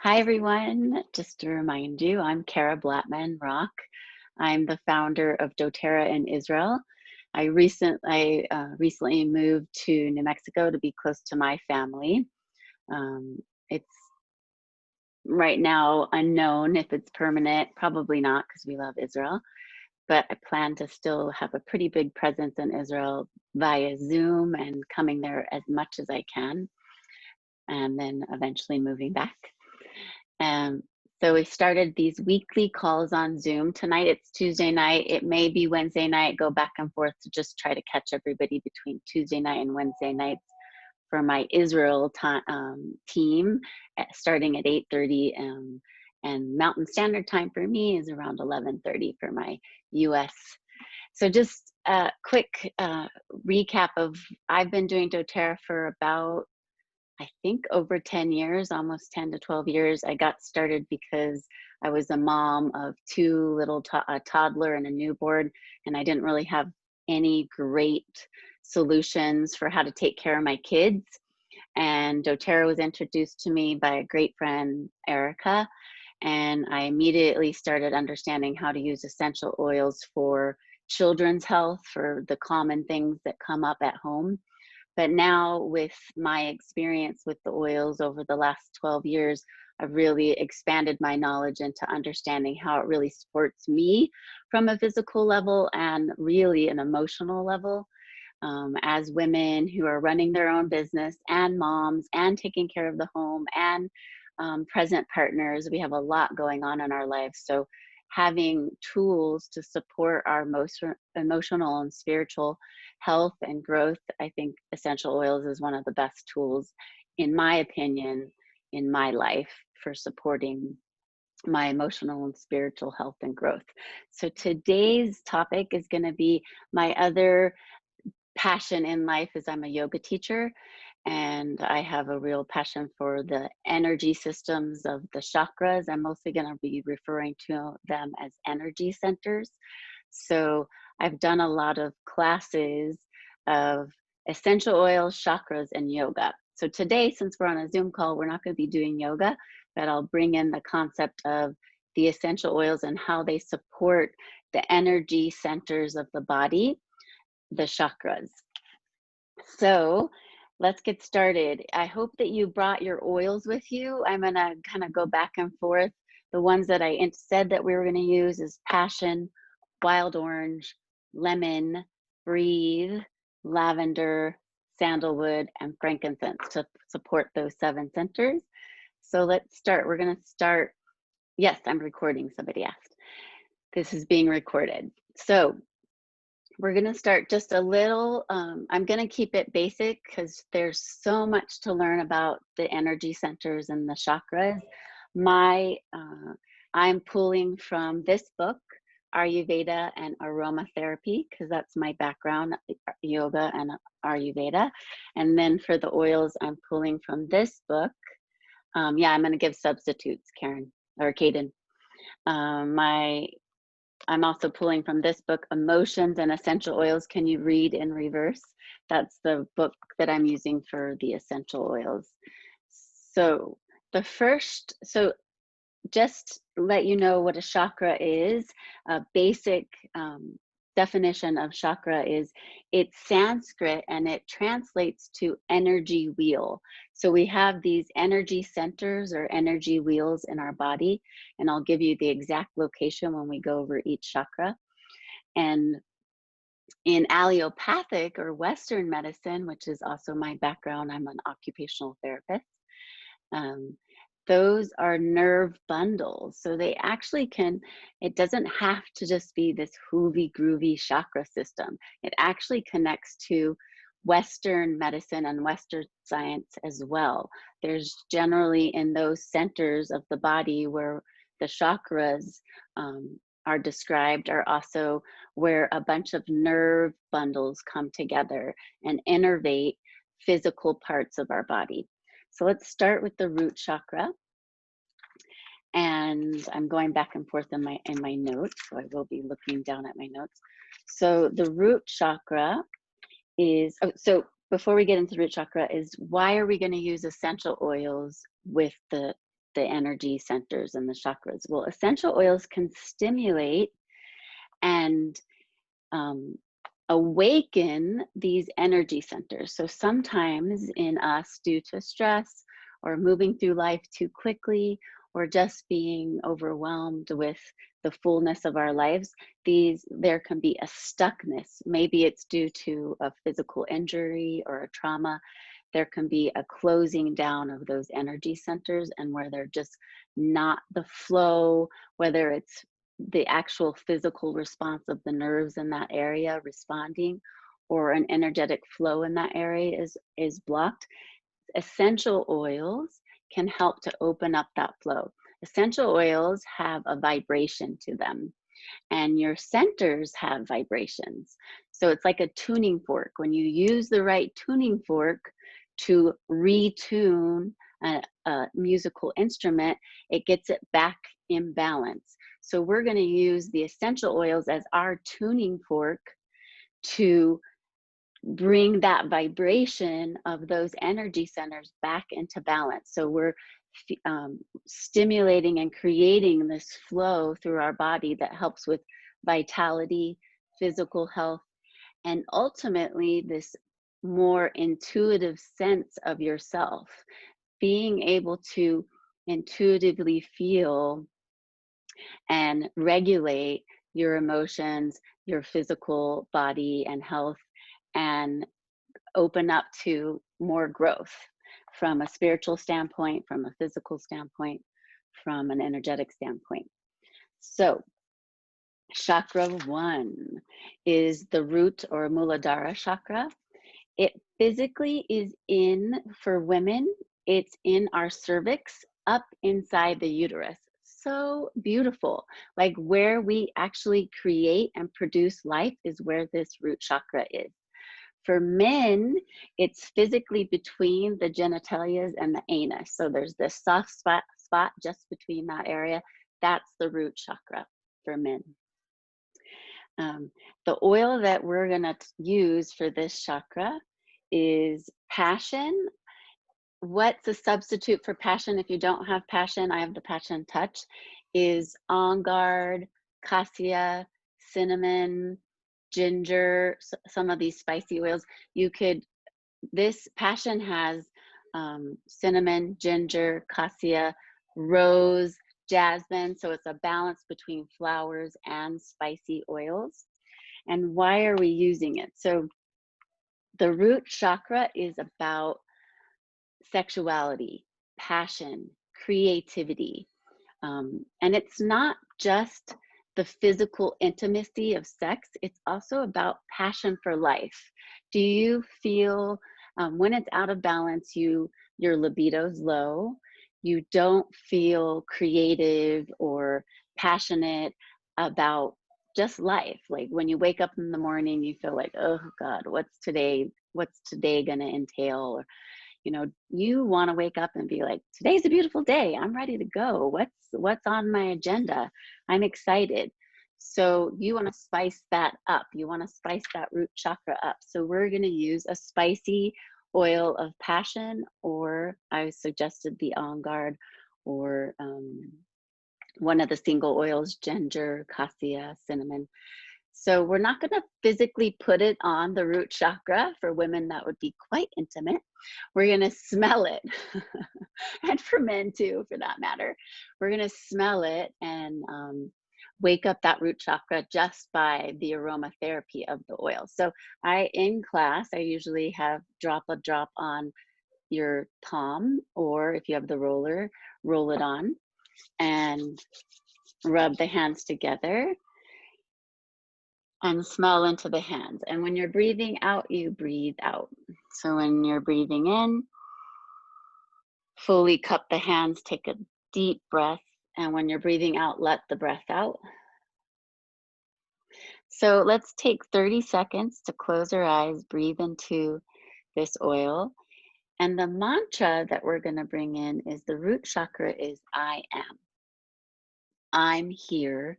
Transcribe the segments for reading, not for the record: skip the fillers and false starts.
Hi, everyone. Just to remind you, I'm Kara Blattman-Rock. I'm the founder of doTERRA in Israel. I recently moved to New Mexico to be close to my family. It's right now unknown if it's permanent, probably not because we love Israel, but I plan to still have a pretty big presence in Israel via Zoom and coming there as much as I can, and then eventually moving back. Um, so we started these weekly calls on Zoom. Tonight it's Tuesday night. It may be Wednesday night, go back and forth to just try to catch everybody between Tuesday night and Wednesday nights for my Israel team, starting at 8:30. And Mountain Standard Time for me is around 11:30 for my US. So just a quick recap of, I've been doing doTERRA for about, I think, over 10 years, almost 10 to 12 years. I got started because I was a mom of two a toddler and a newborn, and I didn't really have any great solutions for how to take care of my kids. And doTERRA was introduced to me by a great friend, Erica, and I immediately started understanding how to use essential oils for children's health, for the common things that come up at home. But now, with my experience with the oils over the last 12 years, I've really expanded my knowledge into understanding how it really supports me from a physical level and really an emotional level. As women who are running their own business and moms and taking care of the home and present partners, we have a lot going on in our lives. So having tools to support our most emotional and spiritual health and growth, I think essential oils is one of the best tools, in my opinion, in my life for supporting my emotional and spiritual health and growth. So today's topic is going to be my other passion in life. Is I'm a yoga teacher, and I have a real passion for the energy systems of the chakras. I'm mostly going to be referring to them as energy centers. So I've done a lot of classes of essential oils, chakras, and yoga. So today, since we're on a Zoom call, we're not going to be doing yoga, but I'll bring in the concept of the essential oils and how they support the energy centers of the body, the chakras. So let's get started. I hope that you brought your oils with you. I'm going to kind of go back and forth. The ones that I said that we were going to use is passion, wild orange, lemon, breathe, lavender, sandalwood, and frankincense to support those 7 centers. So let's start. We're going to start. Yes, I'm recording. Somebody asked. This is being recorded. So we're going to start just a little. I'm going to keep it basic because there's so much to learn about the energy centers and the chakras. I'm pulling from this book, Ayurveda and Aromatherapy, because that's my background, yoga and Ayurveda. And then for the oils, I'm pulling from this book. Yeah, I'm going to give substitutes, Karen or Kaden. I'm also pulling from this book, Emotions and Essential Oils Can You Read in Reverse? That's the book that I'm using for the essential oils. So just let you know what a chakra is. A basic definition of chakra is, it's Sanskrit and it translates to energy wheel. So we have these energy centers or energy wheels in our body, and I'll give you the exact location when we go over each chakra. And in allopathic or Western medicine, which is also my background, I'm an occupational therapist, those are nerve bundles. So they actually it doesn't have to just be this hoovy, groovy chakra system. It actually connects to Western medicine and Western science as well. There's generally in those centers of the body where the chakras are described, are also where a bunch of nerve bundles come together and innervate physical parts of our body. So let's start with the root chakra. And I'm going back and forth in my notes, so I will be looking down at my notes. So the root chakra is, so before we get into the root chakra, is why are we going to use essential oils with the the energy centers and the chakras. Well, essential oils can stimulate and awaken these energy centers. So sometimes in us, due to stress or moving through life too quickly, or just being overwhelmed with the fullness of our lives, there can be a stuckness. Maybe it's due to a physical injury or a trauma. There can be a closing down of those energy centers, and where they're just not the flow, whether it's the actual physical response of the nerves in that area responding, or an energetic flow in that area is blocked. Essential oils can help to open up that flow. Essential oils have a vibration to them, and your centers have vibrations. So it's like a tuning fork. When you use the right tuning fork to retune a musical instrument, it gets it back in balance. So we're going to use the essential oils as our tuning fork to bring that vibration of those energy centers back into balance. So we're stimulating and creating this flow through our body that helps with vitality, physical health, and ultimately this more intuitive sense of yourself, being able to intuitively feel and regulate your emotions, your physical body and health, and open up to more growth from a spiritual standpoint, from a physical standpoint, from an energetic standpoint. So chakra 1 is the root or Muladhara chakra. It physically is for women, it's in our cervix, up inside the uterus. So beautiful. Like where we actually create and produce life is where this root chakra is. For men, it's physically between the genitalias and the anus. So there's this soft spot just between that area. That's the root chakra for men. The oil that we're going to use for this chakra is passion. What's a substitute for passion? If you don't have passion, I have the passion touch, is on guard, cassia, cinnamon, ginger, some of these spicy oils. This passion has cinnamon, ginger, cassia, rose, jasmine. So it's a balance between flowers and spicy oils. And why are we using it? So the root chakra is about sexuality, passion, creativity. And it's not just the physical intimacy of sex, it's also about passion for life. Do you feel when it's out of balance, your libido's low, you don't feel creative or passionate about just life? Like when you wake up in the morning, you feel like, oh God, what's today gonna entail? Or, you want to wake up and be like, today's a beautiful day. I'm ready to go. What's on my agenda? I'm excited. So you want to spice that up. You want to spice that root chakra up. So we're going to use a spicy oil of passion, or I suggested the On Guard, or one of the single oils, ginger, cassia, cinnamon. So we're not going to physically put it on the root chakra. For women, that would be quite intimate. We're going to smell it. And for men too, for that matter. We're going to smell it and wake up that root chakra just by the aromatherapy of the oil. So in class, I usually have drop on your palm, or if you have the roller, roll it on and rub the hands together and smell into the hands. And when you're breathing out, you breathe out. So when you're breathing in, fully cup the hands, take a deep breath. And when you're breathing out, let the breath out. So let's take 30 seconds to close our eyes, breathe into this oil. And the mantra that we're going to bring in is the root chakra is I am. I'm here.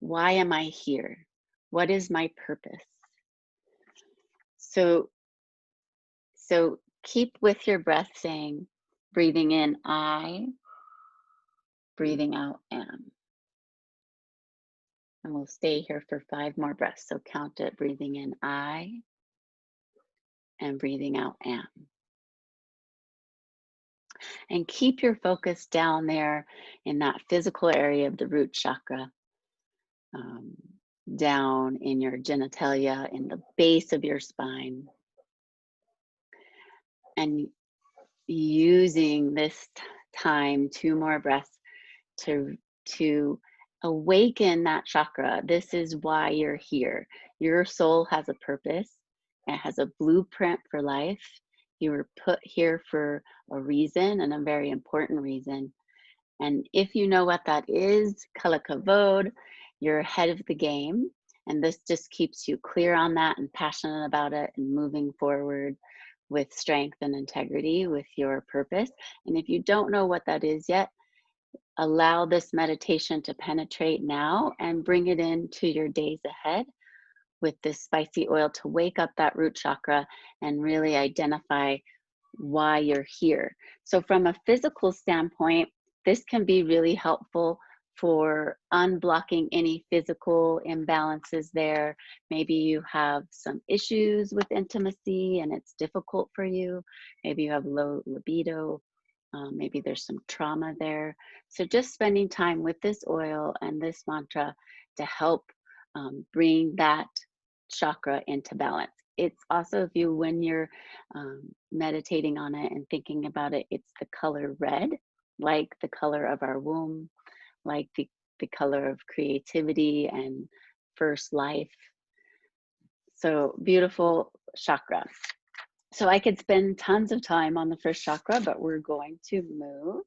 Why am I here? What is my purpose? So keep with your breath saying, breathing in, I, breathing out am. And we'll stay here for 5 more breaths. So count it, breathing in I and breathing out am. And keep your focus down there in that physical area of the root chakra, down in your genitalia, in the base of your spine. And using this time, 2 more breaths, to awaken that chakra. This is why you're here. Your soul has a purpose. It has a blueprint for life. You were put here for a reason, and a very important reason. And if you know what that is, kala kavod, you're ahead of the game. And this just keeps you clear on that and passionate about it and moving forward with strength and integrity with your purpose. And if you don't know what that is yet, allow this meditation to penetrate now and bring it into your days ahead with this spicy oil to wake up that root chakra and really identify why you're here. So from a physical standpoint, this can be really helpful for unblocking any physical imbalances there. Maybe you have some issues with intimacy and it's difficult for you. Maybe you have low libido. Maybe there's some trauma there. So just spending time with this oil and this mantra to help bring that chakra into balance. It's also, when you're meditating on it and thinking about it, it's the color red, like the color of our womb, like the color of creativity and first life. So beautiful chakra. So I could spend tons of time on the first chakra, but we're going to move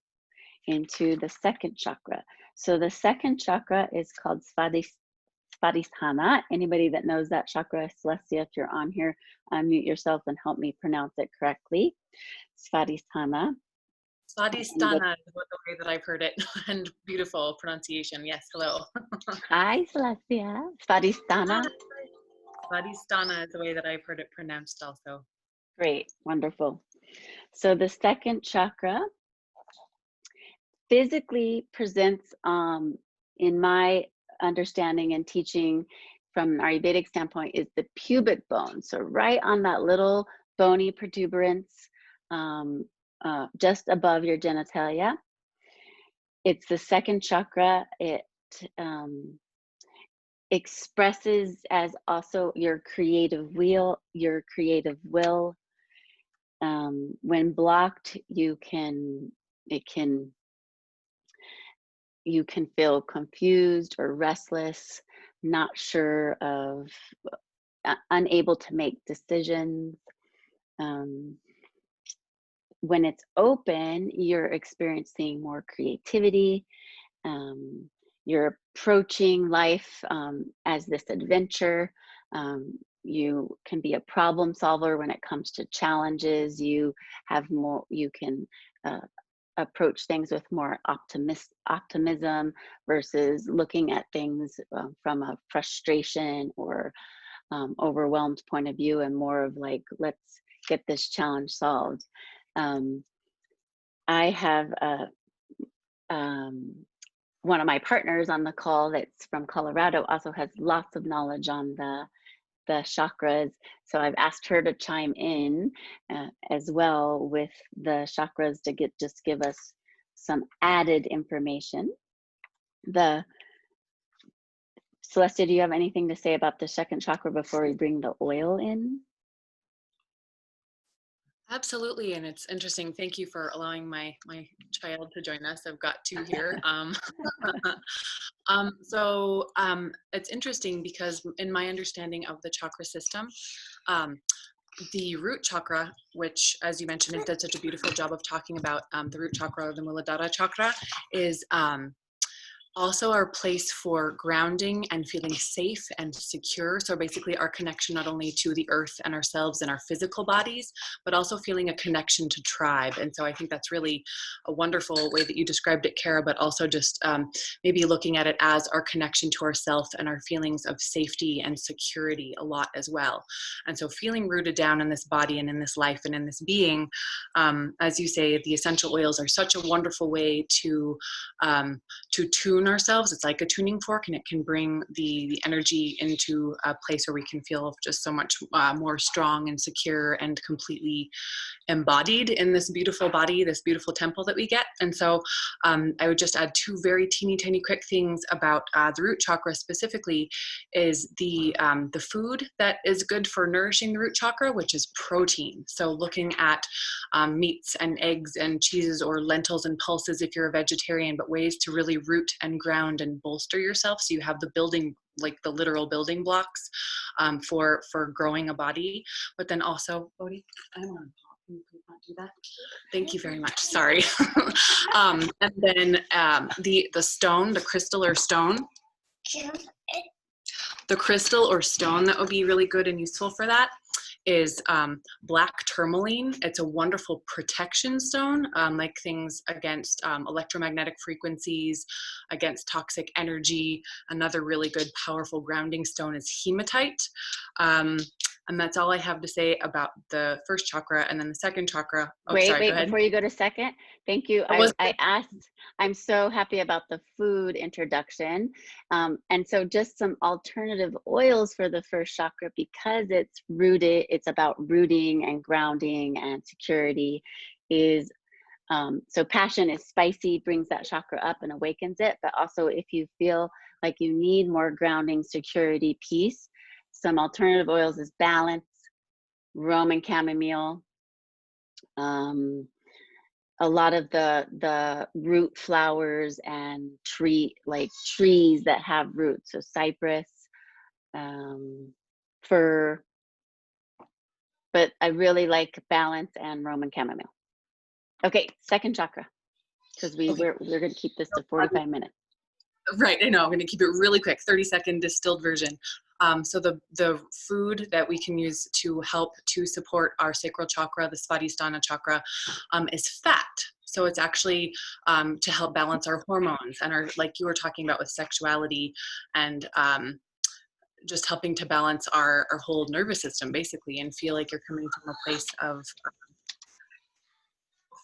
into the second chakra. So the second chakra is called Svadhishana. Anybody that knows that chakra, Celestia, if you're on here, unmute yourself and help me pronounce it correctly. Svadhishana. Svadhishana is the way that I've heard it, and beautiful pronunciation. Yes, hello. Hi, Celestia. Svadhishana. Svadhishana is the way that I've heard it pronounced also. Great, wonderful. So the second chakra physically presents, in my understanding and teaching from an Ayurvedic standpoint, is the pubic bone. So right on that little bony protuberance, just above your genitalia. It's the second chakra. It expresses as also your creative will. When blocked, you can feel confused or restless, not sure of, unable to make decisions. When it's open, you're experiencing more creativity. You're approaching life as this adventure. You can be a problem solver when it comes to challenges. You can approach things with more optimism versus looking at things from a frustration or overwhelmed point of view, and more of like, let's get this challenge solved. I have one of my partners on the call that's from Colorado also has lots of knowledge on the chakras. So I've asked her to chime in as well with the chakras to just give us some added information. Celestia, do you have anything to say about the second chakra before we bring the oil in? Absolutely, and it's interesting. Thank you for allowing my child to join us. I've got 2 here. It's interesting because in my understanding of the chakra system, the root chakra, which, as you mentioned, it did such a beautiful job of talking about the root chakra, or the Muladhara chakra, is also our place for grounding and feeling safe and secure. So basically our connection not only to the earth and ourselves and our physical bodies, but also feeling a connection to tribe. And so I think that's really a wonderful way that you described it, Kara, but also just maybe looking at it as our connection to ourself and our feelings of safety and security a lot as well. And so feeling rooted down in this body and in this life and in this being, as you say, the essential oils are such a wonderful way to tune ourselves. It's like a tuning fork, and it can bring the energy into a place where we can feel just so much more strong and secure and completely embodied in this beautiful body, this beautiful temple that we get. And so I would just add two very teeny tiny quick things about the root chakra specifically is the food that is good for nourishing the root chakra, which is protein. So looking at meats and eggs and cheeses or lentils and pulses if you're a vegetarian, but ways to really root and ground and bolster yourself so you have the building, like the literal building blocks for growing a body. But then also, Bodhi, I want to can you please not do that? Thank you very much. Sorry. And then the stone, the crystal or stone. The crystal or stone that would be really good and useful for that is black tourmaline. It's a wonderful protection stone, like things against electromagnetic frequencies, against toxic energy. Another really good, powerful grounding stone is hematite. And that's all I have to say about the first chakra. And then the second chakra. Oh, wait, sorry, wait, go ahead. before you go to second, thank you. I asked, I'm so happy about the food introduction. And so just some alternative oils for the first chakra, because it's rooted, it's about rooting and grounding and security is, so passion is spicy, brings that chakra up and awakens it. But also if you feel like you need more grounding, security, peace, some alternative oils is balance, Roman chamomile, a lot of the root flowers and trees that have roots, so cypress, fir, but I really like balance and Roman chamomile. Okay, second chakra, because we're going to keep this to 45 minutes. Right, I know, I'm going to keep it really quick, 30-second distilled version. So the food that we can use to help to support our sacral chakra, the Svadhishana chakra, is fat. So it's actually to help balance our hormones and our, like you were talking about with sexuality and just helping to balance our whole nervous system basically, and feel like you're coming from a place of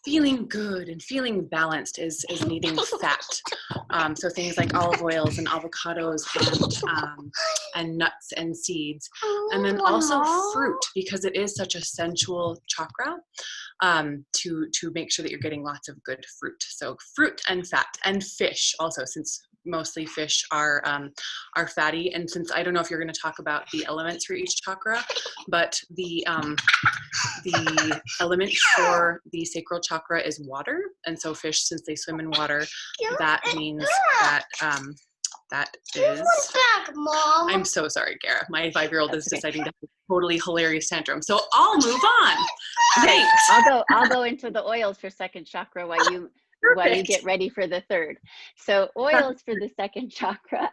feeling good and feeling balanced is needing fat. So things like olive oils and avocados and nuts and seeds. And then also fruit, because it is such a sensual chakra, to make sure that you're getting lots of good fruit. So fruit and fat, and fish also, since mostly fish are fatty. And since I don't know if you're going to talk about the elements for each chakra, but the element for the sacral chakra is water. And so fish, since they swim in water, that means that that is, Mom. I'm so sorry, Gara. My 5-year-old is deciding to have a totally hilarious tantrum. So I'll move on. Thanks. I'll go into the oils for second chakra while you get ready for the third. So oils for the second chakra.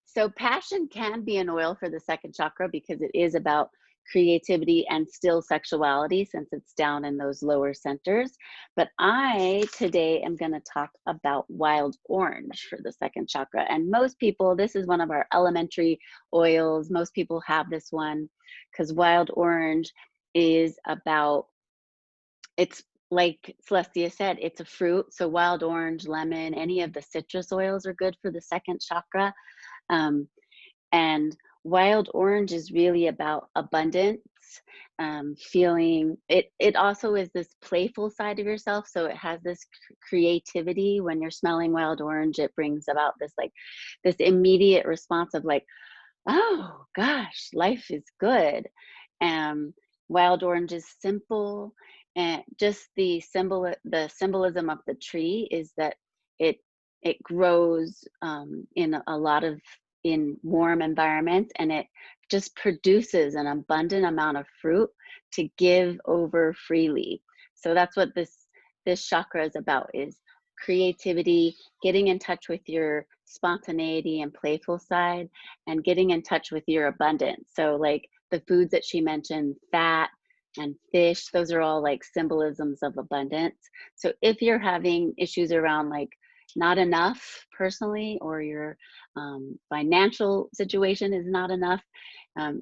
So passion can be an oil for the second chakra because it is about creativity and still sexuality, since it's down in those lower centers. But I today am going to talk about wild orange for the second chakra. And most people, this is one of our elementary oils. Most people have this one because wild orange is about, it's like Celestia said, it's a fruit. So wild orange, lemon, any of the citrus oils are good for the second chakra. And wild orange is really about abundance, feeling it also is this playful side of yourself. So it has this creativity. When you're smelling wild orange, it brings about this immediate response of like, oh gosh, life is good. Wild orange is simple, and just the symbolism of the tree is that it grows in warm environments, and it just produces an abundant amount of fruit to give over freely. So that's what this chakra is about, is creativity, getting in touch with your spontaneity and playful side, and getting in touch with your abundance. So like the foods that she mentioned, fat and fish, those are all like symbolisms of abundance. So if you're having issues around like not enough personally, or your financial situation is not enough,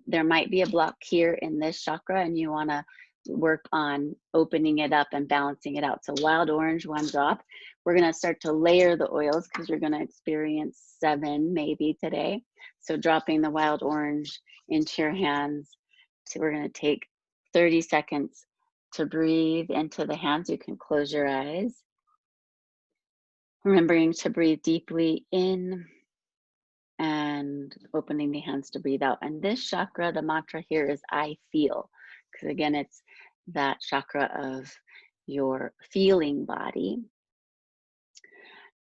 there might be a block here in this chakra, and you want to work on opening it up and balancing it out. So wild orange, 1 drop. We're going to start to layer the oils because you're going to experience 7 maybe today. So dropping the wild orange into your hands. So we're going to take 30 seconds to breathe into the hands. You can close your eyes. Remembering to breathe deeply in and opening the hands to breathe out. And this chakra, the mantra here is I feel, because again, it's that chakra of your feeling body.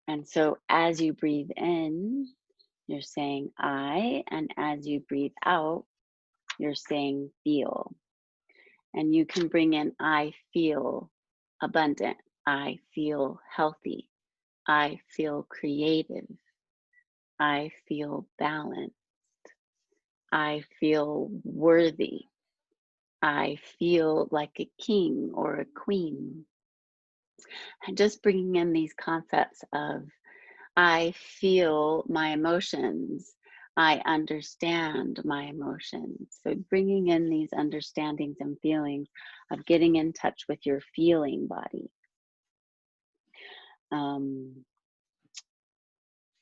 And so as you breathe in, you're saying I, and as you breathe out, you're saying feel. And you can bring in I feel abundant, I feel healthy, I feel creative, I feel balanced, I feel worthy, I feel like a king or a queen. And just bringing in these concepts of I feel my emotions, I understand my emotions. So bringing in these understandings and feelings of getting in touch with your feeling body.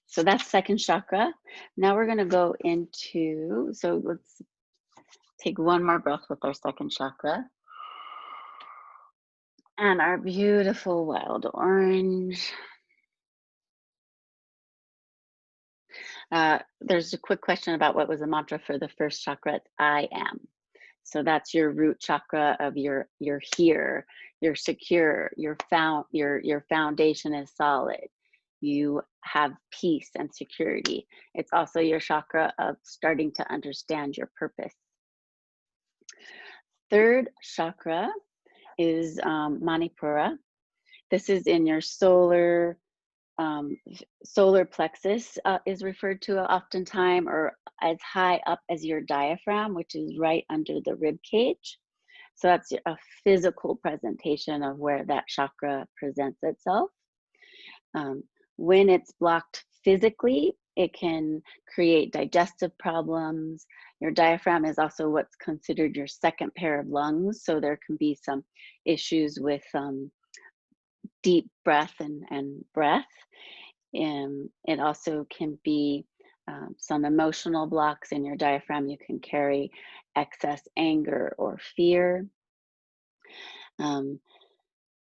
So that's second chakra. Now we're going to go into, so let's take one more breath with our second chakra. And our beautiful wild orange. There's a quick question about what was the mantra for the first chakra. It's I am. So that's your root chakra of your here, you're secure, your foundation is solid. You have peace and security. It's also your chakra of starting to understand your purpose. Third chakra is Manipura. This is in your solar plexus, is referred to oftentimes, or as high up as your diaphragm, which is right under the rib cage. So that's a physical presentation of where that chakra presents itself. When it's blocked physically, it can create digestive problems. Your diaphragm is also what's considered your second pair of lungs. So there can be some issues with deep breath and breath. It also can be some emotional blocks in your diaphragm. You can carry excess anger or fear.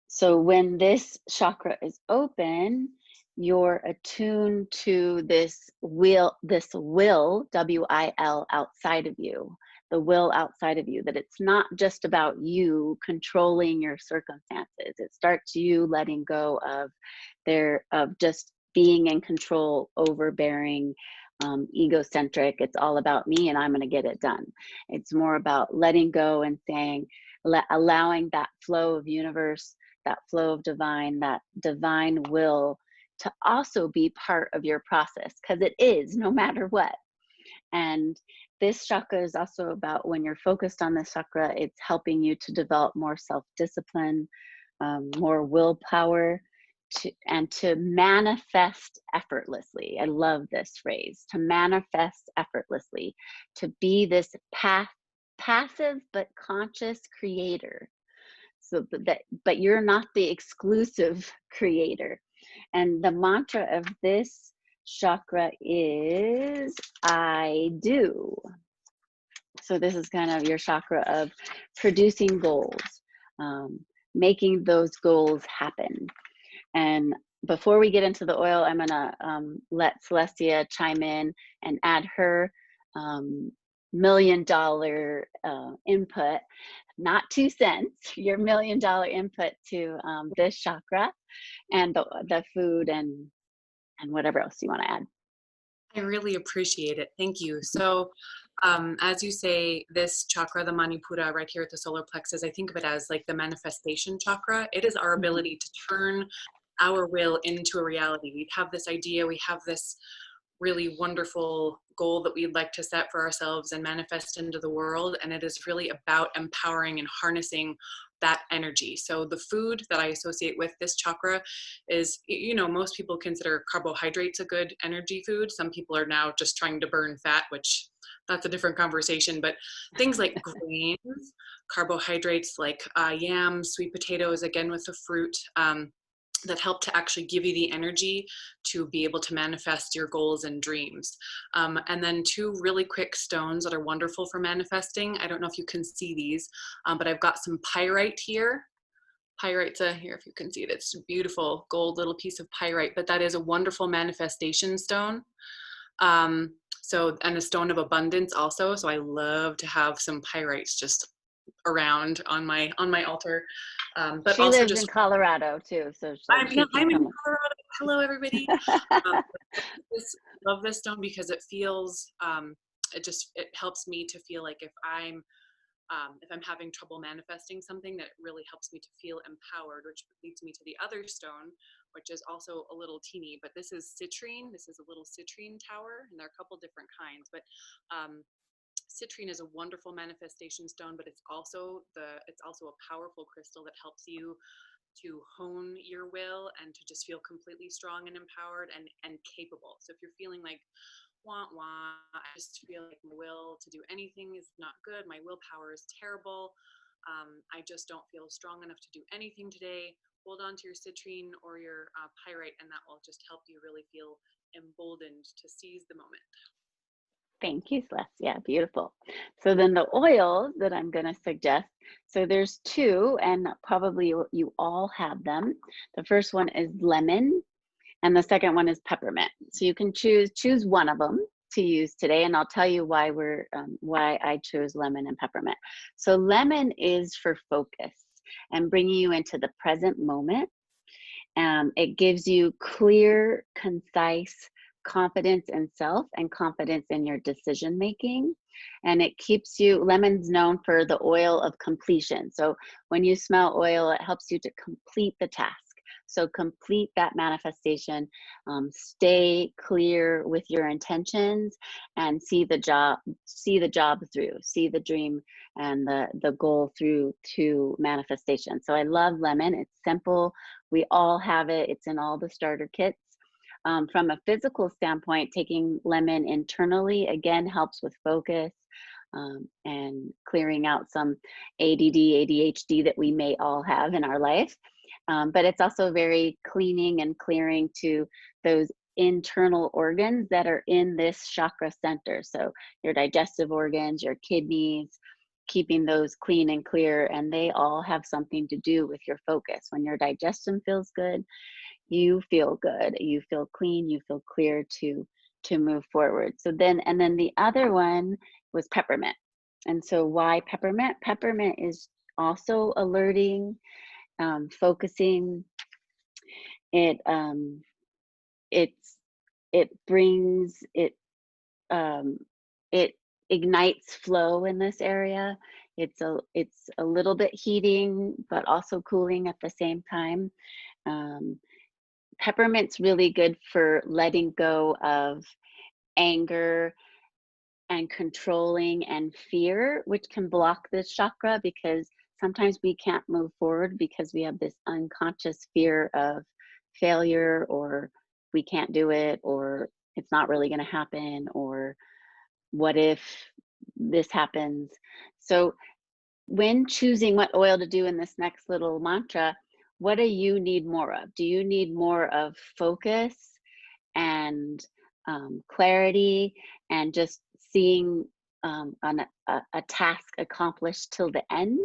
So when this chakra is open, you're attuned to this will, W-I-L, outside of you, the will outside of you, that it's not just about you controlling your circumstances. It starts you letting go of just being in control, overbearing, egocentric. It's all about me and I'm going to get it done. It's more about letting go and saying, allowing that flow of universe, that flow of divine, that divine will to also be part of your process, because it is, no matter what. And this chakra is also about, when you're focused on this chakra, it's helping you to develop more self-discipline, more willpower, and to manifest effortlessly. I love this phrase, to manifest effortlessly, to be this passive but conscious creator. So but you're not the exclusive creator. And the mantra of this chakra is I do. So this is kind of your chakra of producing goals, making those goals happen. And before we get into the oil, I'm gonna let Celestia chime in and add her $1 million input, not 2 cents, your $1 million input to this chakra and the food and whatever else you want to add. I really appreciate it. Thank you. So as you say, this chakra, the Manipura right here at the solar plexus, I think of it as like the manifestation chakra. It is our ability to turn our will into a reality. We have this idea, we have this really wonderful goal that we'd like to set for ourselves and manifest into the world. And it is really about empowering and harnessing that energy. So the food that I associate with this chakra is, you know, most people consider carbohydrates a good energy food. Some people are now just trying to burn fat, which that's a different conversation, but things like grains, carbohydrates like yams, sweet potatoes, again with the fruit, that help to actually give you the energy to be able to manifest your goals and dreams. And then two really quick stones that are wonderful for manifesting. I don't know if you can see these, but I've got some pyrite here. Pyrite's here, if you can see it, it's a beautiful gold little piece of pyrite, but that is a wonderful manifestation stone. And a stone of abundance also. So I love to have some pyrites just around on my altar. But she also lives just in Colorado too, so I'm she can in come. Colorado. Hello, everybody. Love this stone because it feels, it helps me to feel like if I'm having trouble manifesting something, that really helps me to feel empowered, which leads me to the other stone, which is also a little teeny, but this is citrine. This is a little citrine tower, and there are a couple different kinds, but citrine is a wonderful manifestation stone, but it's also a powerful crystal that helps you to hone your will and to just feel completely strong and empowered and capable. So if you're feeling like, wah, wah, I just feel like my will to do anything is not good, my willpower is terrible, I just don't feel strong enough to do anything today, hold on to your citrine or your pyrite, and that will just help you really feel emboldened to seize the moment. Thank you, Celestia. Beautiful. So then the oils that I'm going to suggest, so there's two, and probably you all have them. The first one is lemon, and the second one is peppermint. So you can choose one of them to use today, and I'll tell you why why I chose lemon and peppermint. So lemon is for focus and bringing you into the present moment. It gives you clear, concise confidence in self and confidence in your decision making. And it keeps you, lemon's known for the oil of completion. So when you smell oil, it helps you to complete the task. So complete that manifestation, stay clear with your intentions, and see the job through, see the dream and the goal through to manifestation. So I love lemon. It's simple. We all have it. It's in all the starter kits. From a physical standpoint, taking lemon internally, again, helps with focus and clearing out some ADD, ADHD that we may all have in our life. But it's also very cleaning and clearing to those internal organs that are in this chakra center. So your digestive organs, your kidneys, keeping those clean and clear, and they all have something to do with your focus. When your digestion feels good, you feel good, you feel clean, you feel clear to move forward. So then, and then the other one was peppermint. And so why peppermint? Peppermint is also alerting, focusing. It brings it it ignites flow in this area. It's a little bit heating, but also cooling at the same time. Peppermint's really good for letting go of anger and controlling and fear, which can block this chakra, because sometimes we can't move forward because we have this unconscious fear of failure, or we can't do it, or it's not really going to happen, or what if this happens. So when choosing what oil to do in this next little mantra, what do you need more of? Do you need more of focus and clarity and just seeing a task accomplished till the end?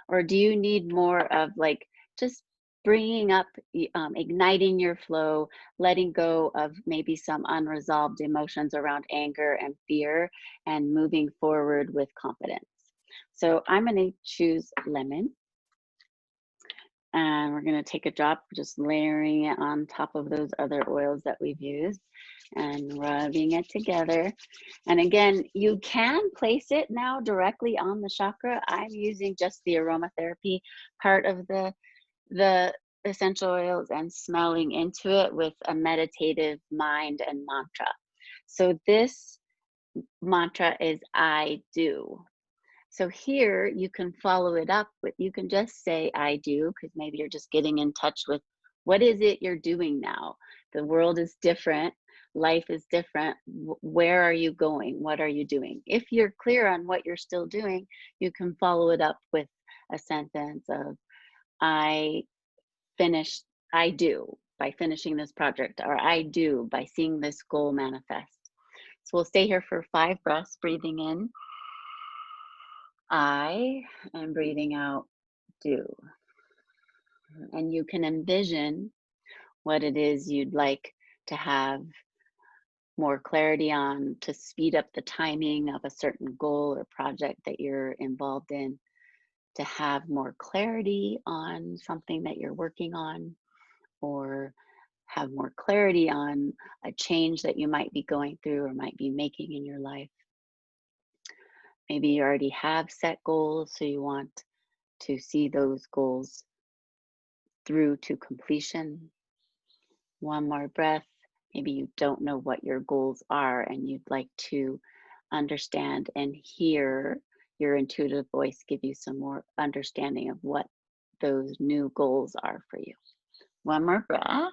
Or do you need more of like just bringing up, igniting your flow, letting go of maybe some unresolved emotions around anger and fear, and moving forward with confidence? So I'm going to choose lemon. And we're going to take a drop, just layering it on top of those other oils that we've used and rubbing it together. And again, you can place it now directly on the chakra. I'm using just the aromatherapy part of the essential oils and smelling into it with a meditative mind and mantra. So this mantra is I do. So here you can follow it up with, you can just say I do, because maybe you're just getting in touch with what is it you're doing now. The world is different. Life is different. Where are you going? What are you doing? If you're clear on what you're still doing, you can follow it up with a sentence of I do by finishing this project, or I do by seeing this goal manifest. So we'll stay here for 5 breaths, breathing in, I, and breathing out, do. And you can envision what it is you'd like to have more clarity on, to speed up the timing of a certain goal or project that you're involved in, to have more clarity on something that you're working on, or have more clarity on a change that you might be going through or might be making in your life. Maybe you already have set goals, so you want to see those goals through to completion. One more breath. Maybe you don't know what your goals are and you'd like to understand and hear your intuitive voice give you some more understanding of what those new goals are for you. One more breath.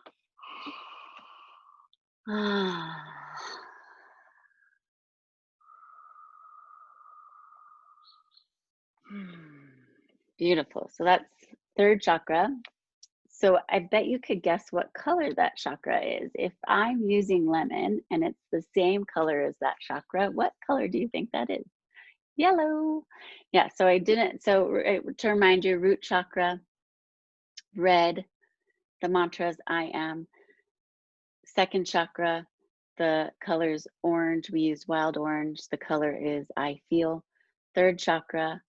Beautiful. So that's 3rd chakra. So I bet you could guess what color that chakra is. If I'm using lemon and it's the same color as that chakra, what color do you think that is? Yellow. Yeah, so I didn't, so to remind you, root chakra, red, the mantras I am. 2nd chakra, the color is orange. We use wild orange. The color is I feel. 3rd chakra,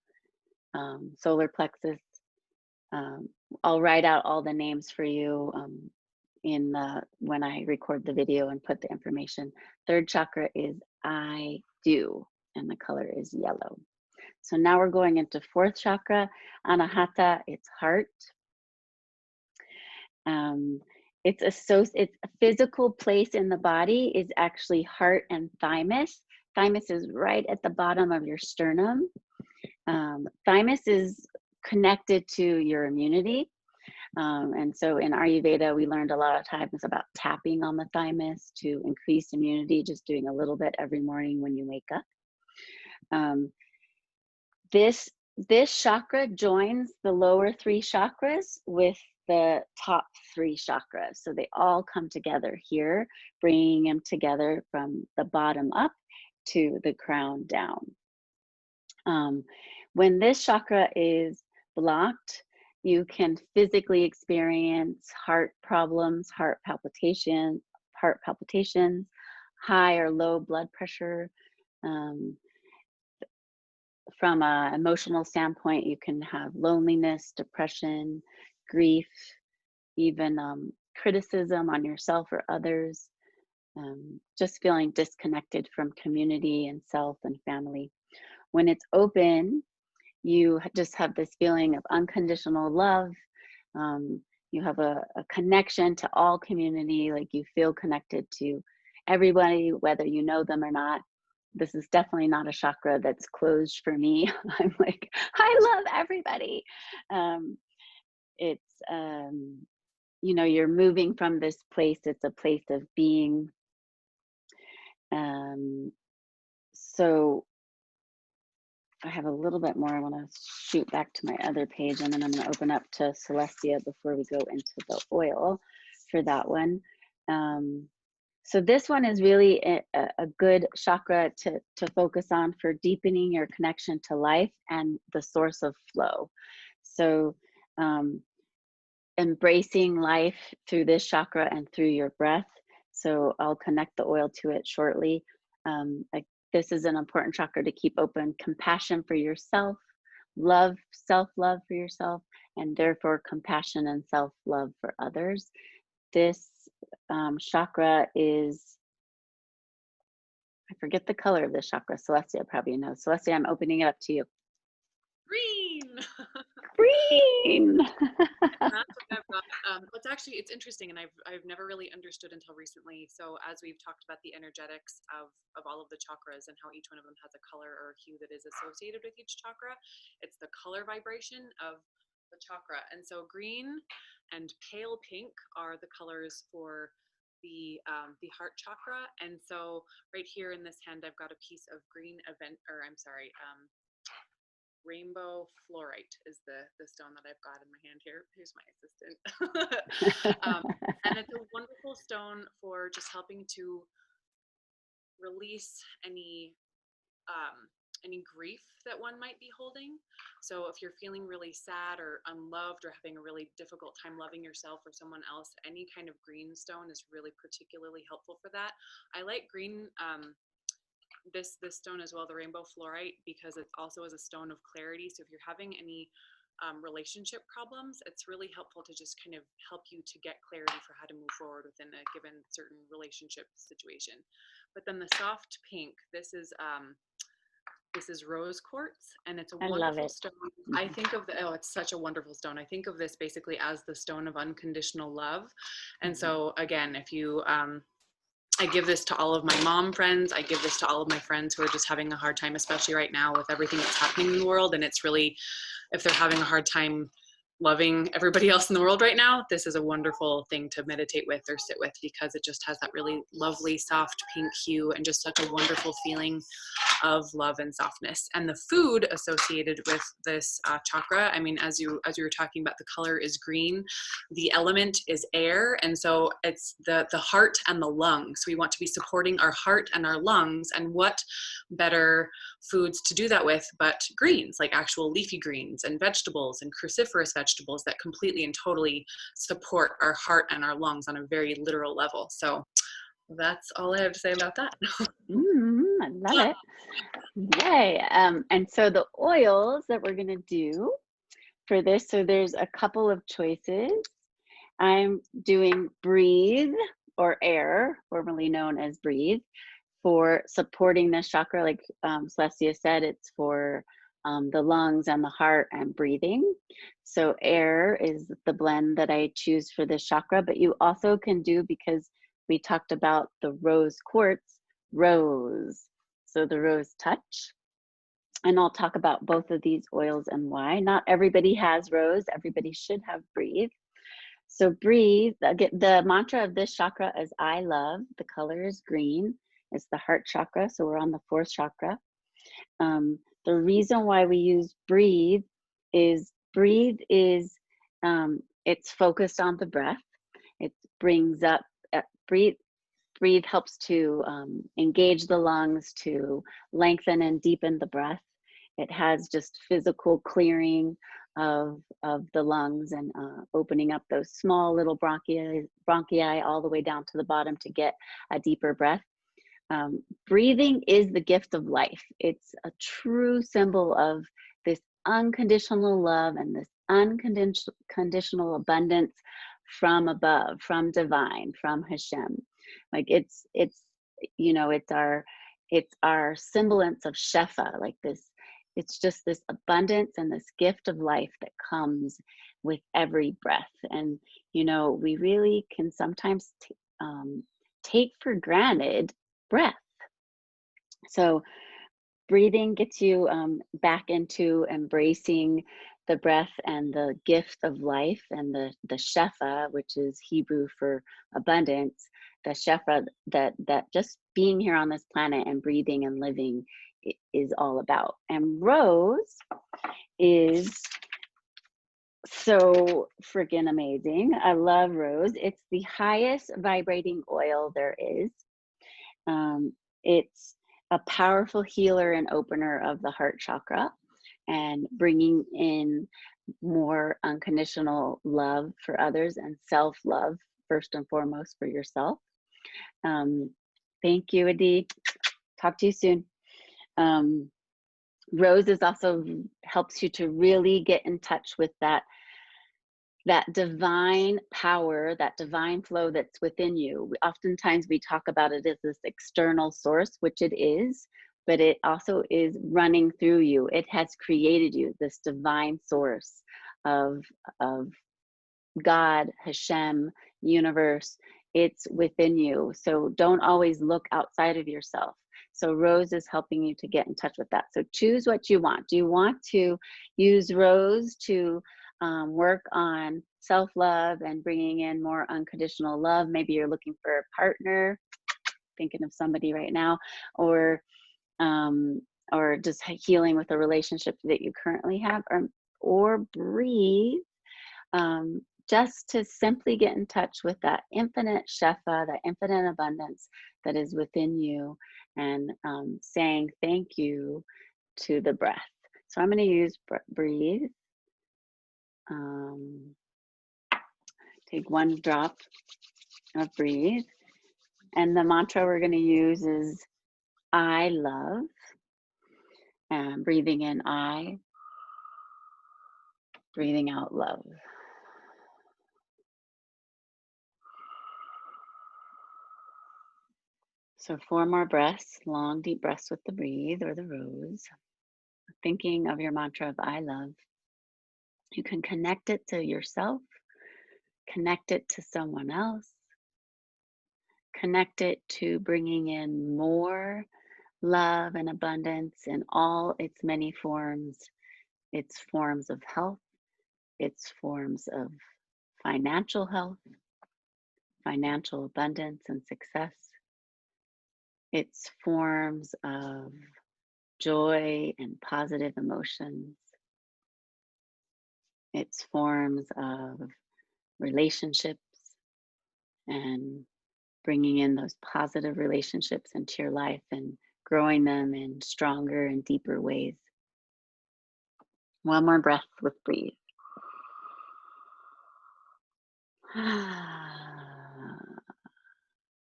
solar plexus. I'll write out all the names for you when I record the video and put the information. 3rd chakra is I do, and the color is yellow. So now we're going into 4th chakra, Anahata, it's heart. It's a physical place in the body is actually heart and thymus. Thymus is right at the bottom of your sternum. Thymus is connected to your immunity. And so in Ayurveda, we learned a lot of times about tapping on the thymus to increase immunity, just doing a little bit every morning when you wake up. This chakra joins the lower 3 chakras with the top 3 chakras. So they all come together here, bringing them together from the bottom up to the crown down. When this chakra is blocked, you can physically experience heart problems, heart palpitations, high or low blood pressure. From an emotional standpoint, you can have loneliness, depression, grief, even criticism on yourself or others, just feeling disconnected from community and self and family. When it's open, you just have this feeling of unconditional love. You have a connection to all community, like you feel connected to everybody, whether you know them or not. This is definitely not a chakra that's closed for me. I'm like, I love everybody. It's, you're moving from this place. It's a place of being. So I have a little bit more. I want to shoot back to my other page, and then I'm going to open up to Celestia before we go into the oil for that one. So this one is really a good chakra to focus on for deepening your connection to life and the source of flow. So embracing life through this chakra and through your breath. So I'll connect the oil to it shortly. This is an important chakra to keep open. Compassion for yourself, self-love for yourself, and therefore compassion and self-love for others. This chakra is, I forget the color of this chakra. Celestia probably knows. Celestia, I'm opening it up to you. Green. Green. That's what I've got. It's interesting, and I've never really understood until recently. So as we've talked about the energetics of all of the chakras and how each one of them has a color or a hue that is associated with each chakra, it's the color vibration of the chakra. And so green and pale pink are the colors for the heart chakra. And so right here in this hand, I've got a piece of green rainbow fluorite is the stone that I've got in my hand here. Here's my assistant. And it's a wonderful stone for just helping to release any grief that one might be holding. So if you're feeling really sad or unloved or having a really difficult time loving yourself or someone else, any kind of green stone is really particularly helpful for that. I like green, this stone as well, the rainbow fluorite, because it also is a stone of clarity. So if you're having any relationship problems, it's really helpful to just kind of help you to get clarity for how to move forward within a given certain relationship situation. But then the soft pink, this is rose quartz, and it's a wonderful stone. I think of it's such a wonderful stone. I think of this basically as the stone of unconditional love. And so again, if you I give this to all of my mom friends. I give this to all of my friends who are just having a hard time, especially right now with everything that's happening in the world. And it's really, if they're having a hard time loving everybody else in the world right now, this is a wonderful thing to meditate with or sit with, because it just has that really lovely soft pink hue and just such a wonderful feeling of love and softness. And the food associated with this chakra, I mean, as you were talking about, the color is green, the element is air, and so it's the heart and the lungs. We want to be supporting our heart and our lungs, and what better foods to do that with but greens, like actual leafy greens and vegetables and cruciferous vegetables that completely and totally support our heart and our lungs on a very literal level. So that's all I have to say about that. I love it. Yay. And so the oils that we're going to do for this, so there's a couple of choices. I'm doing breathe, or air, formerly known as breathe, for supporting this chakra. Like Celestia said, it's for the lungs and the heart and breathing. So air is the blend that I choose for this chakra, but you also can do, because we talked about the rose quartz, rose. So the rose touch. And I'll talk about both of these oils and why. Not everybody has rose, everybody should have breathe. So breathe, the mantra of this chakra is I love, the color is green, it's the heart chakra, so we're on the fourth chakra. The reason why we use breathe is it's focused on the breath. It brings up, breathe helps to engage the lungs, to lengthen and deepen the breath. It has just physical clearing of the lungs and opening up those small little bronchi all the way down to the bottom to get a deeper breath. Breathing is the gift of life. It's a true symbol of this unconditional love and this unconditional abundance from above, from divine, from Hashem. Like it's our semblance of Shefa, like this. It's just this abundance and this gift of life that comes with every breath. And we really can sometimes take for granted breath. So breathing gets you back into embracing the breath and the gift of life, and the Shefa, which is Hebrew for abundance, the Shefa that just being here on this planet and breathing and living is all about. And rose is so freaking amazing. I love rose. It's the highest vibrating oil there is. It's a powerful healer and opener of the heart chakra, and bringing in more unconditional love for others and self-love first and foremost for yourself. Thank you, Adi. Talk to you soon. Rose is also helps you to really get in touch with that divine power, that divine flow that's within you. Oftentimes we talk about it as this external source, which it is, but it also is running through you. It has created you, this divine source of God, Hashem, universe. It's within you. So don't always look outside of yourself. So Rose is helping you to get in touch with that. So choose what you want. Do you want to use Rose to work on self-love and bringing in more unconditional love? Maybe you're looking for a partner, thinking of somebody right now, or just healing with a relationship that you currently have, or breathe, just to simply get in touch with that infinite Shefa, that infinite abundance that is within you, and saying thank you to the breath. So I'm going to use breathe. Take one drop of breathe. And the mantra we're going to use is I love. And breathing in I, breathing out love. So 4 more breaths, long, deep breaths with the breathe or the Rose. Thinking of your mantra of I love. You can connect it to yourself, connect it to someone else, connect it to bringing in more love and abundance in all its many forms. Its forms of health, its forms of financial health, financial abundance and success, its forms of joy and positive emotions, its forms of relationships, and bringing in those positive relationships into your life and growing them in stronger and deeper ways. One more breath with breathe.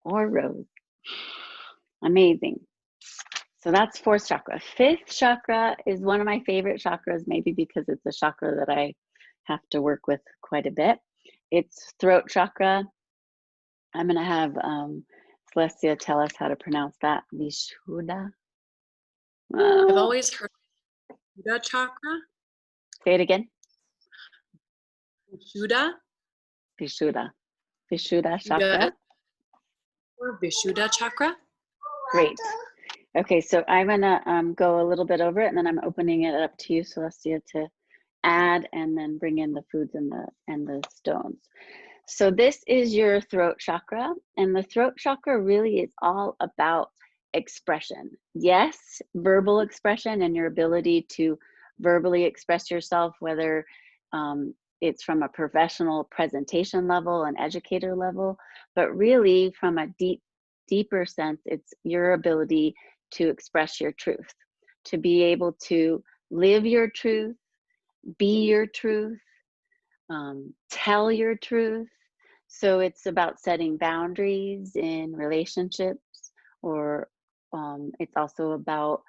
Or Rose. Amazing. So that's 4th chakra. 5th chakra is one of my favorite chakras, maybe because it's a chakra that I have to work with quite a bit. It's throat chakra. I'm going to have Celestia tell us how to pronounce that. Vishuddha. I've always heard Vishuddha chakra. Say it again. Vishuddha. Vishuddha. Vishuddha chakra. Or Vishuddha chakra. Great. Okay, so I'm gonna go a little bit over it, and then I'm opening it up to you, Celestia, to add and then bring in the foods and the stones. So this is your throat chakra, and the throat chakra really is all about expression. Yes, verbal expression and your ability to verbally express yourself, whether it's from a professional presentation level, an educator level, but really from a deeper sense, it's your ability to express your truth, to be able to live your truth, be your truth, tell your truth. So it's about setting boundaries in relationships, or it's also about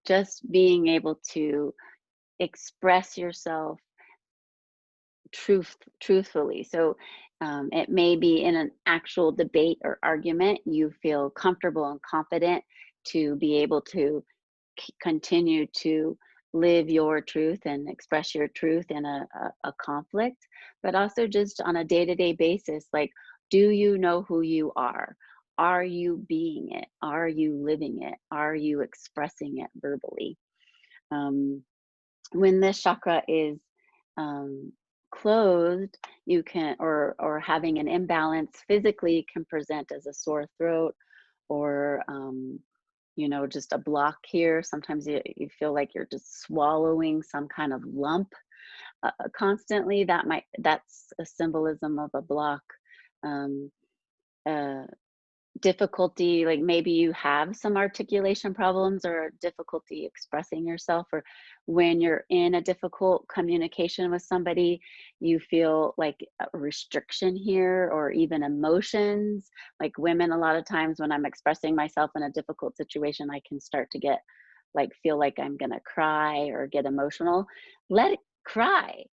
just being able to express yourself truthfully. So it may be in an actual debate or argument, you feel comfortable and confident to be able to continue to live your truth and express your truth in a conflict, but also just on a day-to-day basis, like, do you know who you are? Are you being it? Are you living it? Are you expressing it verbally? When this chakra is closed, you can, or having an imbalance physically, can present as a sore throat, or you know, just a block here. Sometimes you feel like you're just swallowing some kind of lump constantly. That's a symbolism of a block. Difficulty, like maybe you have some articulation problems or difficulty expressing yourself, or when you're in a difficult communication with somebody, you feel like a restriction here, or even emotions. Like women, a lot of times when I'm expressing myself in a difficult situation, I can start to get like, feel like I'm gonna cry or get emotional. Let it cry.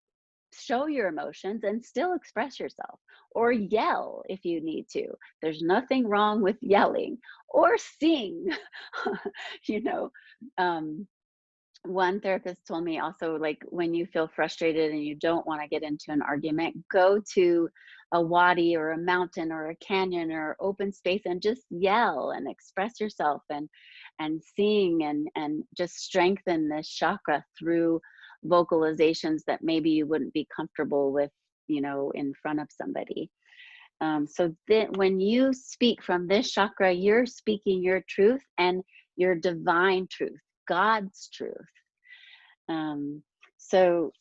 show your emotions and still express yourself, or yell if you need to. There's nothing wrong with yelling, or sing. you know, um, one therapist told me also, like, when you feel frustrated and you don't want to get into an argument, go to a wadi or a mountain or a canyon or open space and just yell and express yourself, and sing, and just strengthen this chakra through vocalizations that maybe you wouldn't be comfortable with, in front of somebody. So that when you speak from this chakra, you're speaking your truth and your divine truth, God's truth. So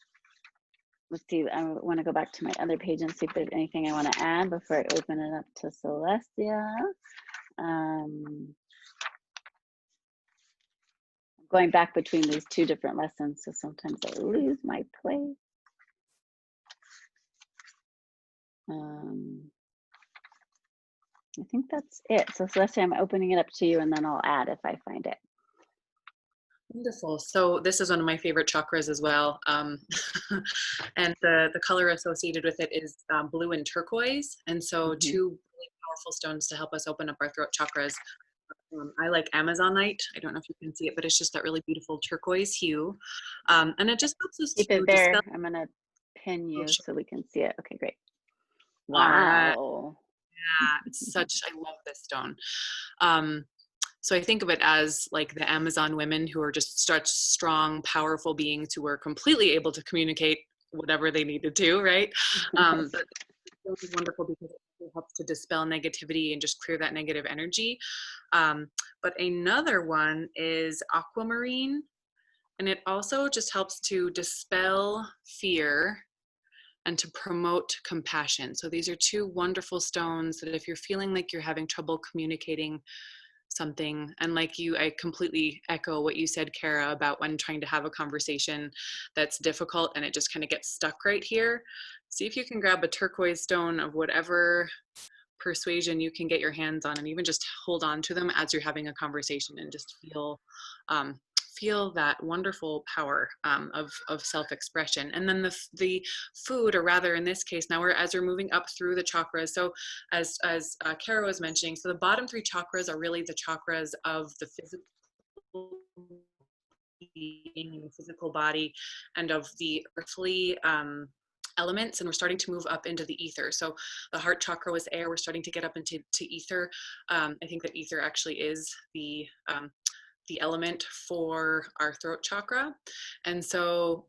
let's see, I want to go back to my other page and see if there's anything I want to add before I open it up to Celestia. Going back between these two different lessons, so sometimes I lose my place. I think that's it. So Celestia, I'm opening it up to you, and then I'll add if I find it. Wonderful. So this is one of my favorite chakras as well. And the color associated with it is blue and turquoise. And so two really powerful stones to help us open up our throat chakras. I like Amazonite. I don't know if you can see it, but it's just that really beautiful turquoise hue. And it just helps us keep to it there. dispel. I'm going to pin you so we can see it. Okay, great. Wow. Right. Yeah, it's such, I love this stone. So I think of it as like the Amazon women who are just such strong, powerful beings who were completely able to communicate whatever they needed to, right? But it's wonderful because it helps to dispel negativity and just clear that negative energy. But another one is aquamarine, and it also just helps to dispel fear and to promote compassion. So these are two wonderful stones that if you're feeling like you're having trouble communicating something, and like you, I completely echo what you said, Kara, about when trying to have a conversation that's difficult and it just kind of gets stuck right here. See if you can grab a turquoise stone of whatever persuasion you can get your hands on, and even just hold on to them as you're having a conversation, and just feel that wonderful power of self-expression. And then the food, or rather in this case, now as we're moving up through the chakras. So as Kara was mentioning, so the bottom three chakras are really the chakras of the physical being, the physical body, and of the earthly elements, and we're starting to move up into the ether. So the heart chakra was air, we're starting to get up into ether. I think that ether actually is the element for our throat chakra. And so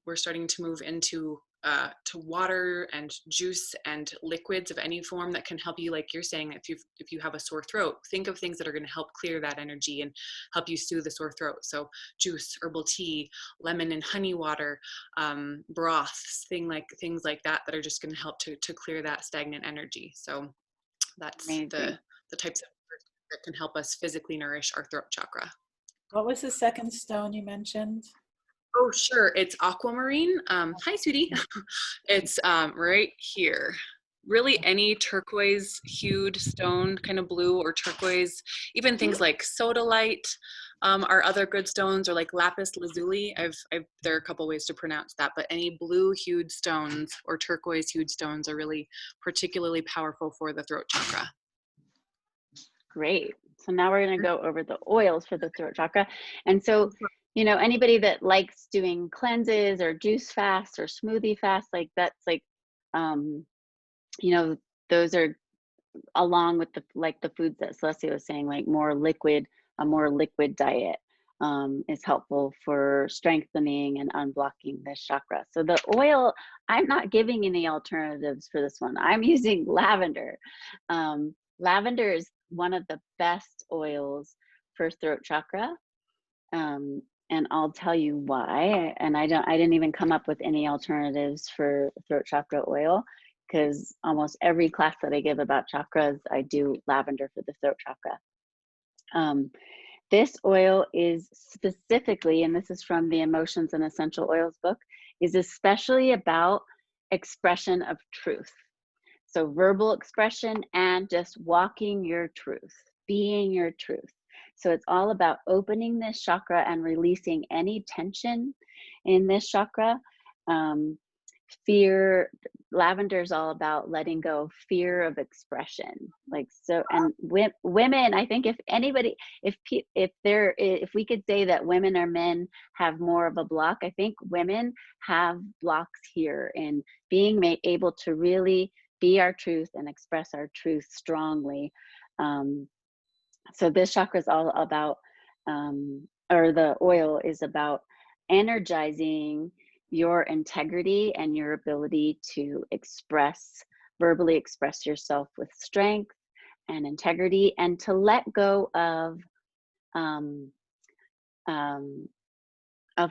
we're starting to move into to water and juice and liquids of any form that can help you, like you're saying, if you have a sore throat, think of things that are going to help clear that energy and help you soothe the sore throat. So juice, herbal tea, lemon and honey water, broths, things like that are just going to help to clear that stagnant energy. So that's the types of that can help us physically nourish our throat chakra. What was the second stone you mentioned? Oh, sure. It's aquamarine. Hi, sweetie. It's right here. Really any turquoise hued stone, kind of blue or turquoise, even things like sodalite are other good stones, or like lapis lazuli. There are a couple ways to pronounce that, but any blue hued stones or turquoise hued stones are really particularly powerful for the throat chakra. Great. So now we're going to go over the oils for the throat chakra. And so, anybody that likes doing cleanses or juice fasts or smoothie fasts, like that's like, those are along with the foods that Celestia was saying, like a more liquid diet is helpful for strengthening and unblocking this chakra. So the oil, I'm not giving any alternatives for this one. I'm using lavender. Lavender is one of the best oils for throat chakra. And I'll tell you why. And I didn't even come up with any alternatives for throat chakra oil, because almost every class that I give about chakras, I do lavender for the throat chakra. This oil is specifically, and this is from the Emotions and Essential Oils book, is especially about expression of truth. So verbal expression and just walking your truth, being your truth. So it's all about opening this chakra and releasing any tension in this chakra. fear. Lavender is all about letting go of fear of expression. Like, so, and women, I think if anybody, if we could say that women or men have more of a block, I think women have blocks here in being able to really be our truth and express our truth strongly. So this chakra is all about, or the oil is about energizing your integrity and your ability to verbally express yourself with strength and integrity, and to let go of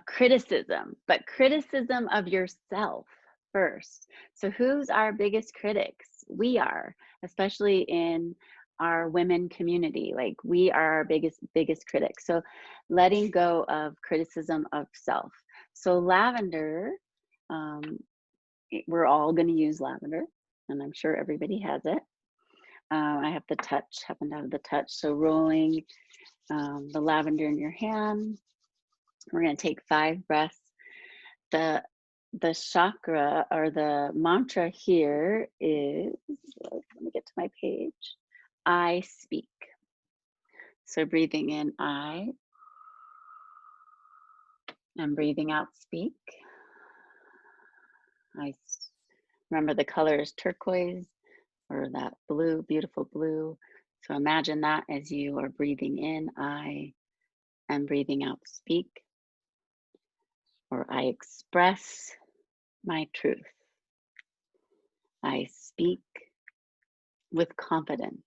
criticism, but criticism of yourself first. So who's our biggest critics? We are, especially in our women community. Like, we are our biggest critics. So letting go of criticism of self. So lavender, we're all going to use lavender, and I'm sure everybody has it. I have the touch, happen to have the touch. So rolling the lavender in your hand. We're going to take 5 breaths. The chakra, or the mantra here is, let me get to my page. I speak. So breathing in, I, and breathing out, speak. Remember the color is turquoise, or that blue, beautiful blue. So imagine that as you are breathing in, I, and breathing out, speak. Or I express my truth. I speak with confidence.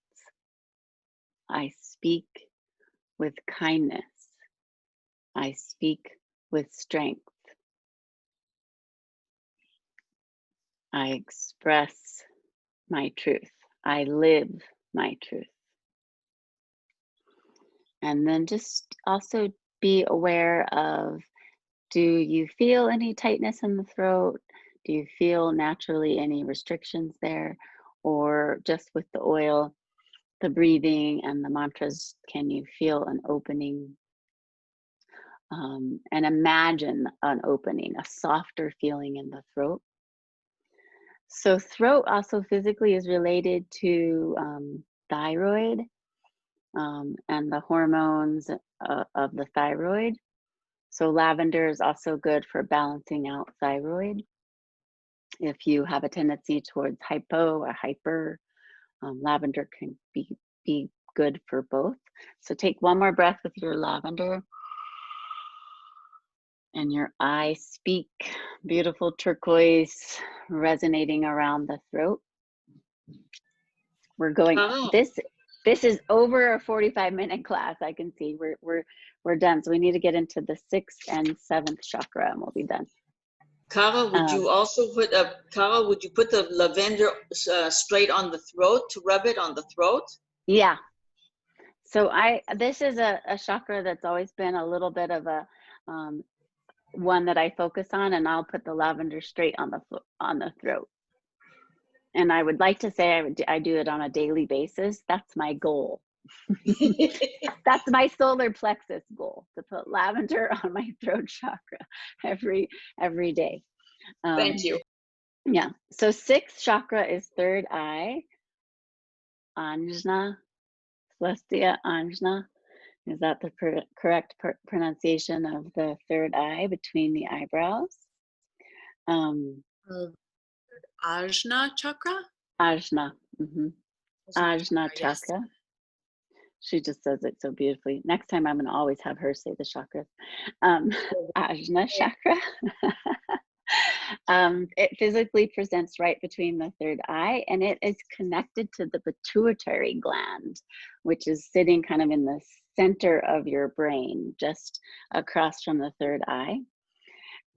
I speak with kindness. I speak with strength. I express my truth. I live my truth. And then just also be aware of, do you feel any tightness in the throat? Do you feel naturally any restrictions there? Or just with the oil, the breathing and the mantras, can you feel an opening? And imagine an opening, a softer feeling in the throat. So throat also physically is related to thyroid and the hormones of the thyroid. So lavender is also good for balancing out thyroid. If you have a tendency towards hypo or hyper, lavender can be good for both. So take one more breath with your lavender. And your I speak, beautiful turquoise resonating around the throat. We're going, this is over a 45-minute class. I can see we're done. So we need to get into the 6th and 7th chakra, and we'll be done. Kara, would you also put would you put the lavender straight on the throat, to rub it on the throat? Yeah. So this is a chakra that's always been a little bit of a one that I focus on, and I'll put the lavender straight on the throat. And I would like to say I do it on a daily basis. That's my goal. That's my solar plexus goal, to put lavender on my throat chakra every day. Thank you. Yeah. So 6th chakra is third eye. Anjna, Celestia Anjna. Is that the correct pronunciation of the third eye between the eyebrows? Ajna chakra? Ajna. Mm-hmm. Ajna chakra. Yes. She just says it so beautifully. Next time I'm going to always have her say the chakras. Ajna chakra. It physically presents right between the third eye, and it is connected to the pituitary gland, which is sitting kind of in the center of your brain, just across from the third eye.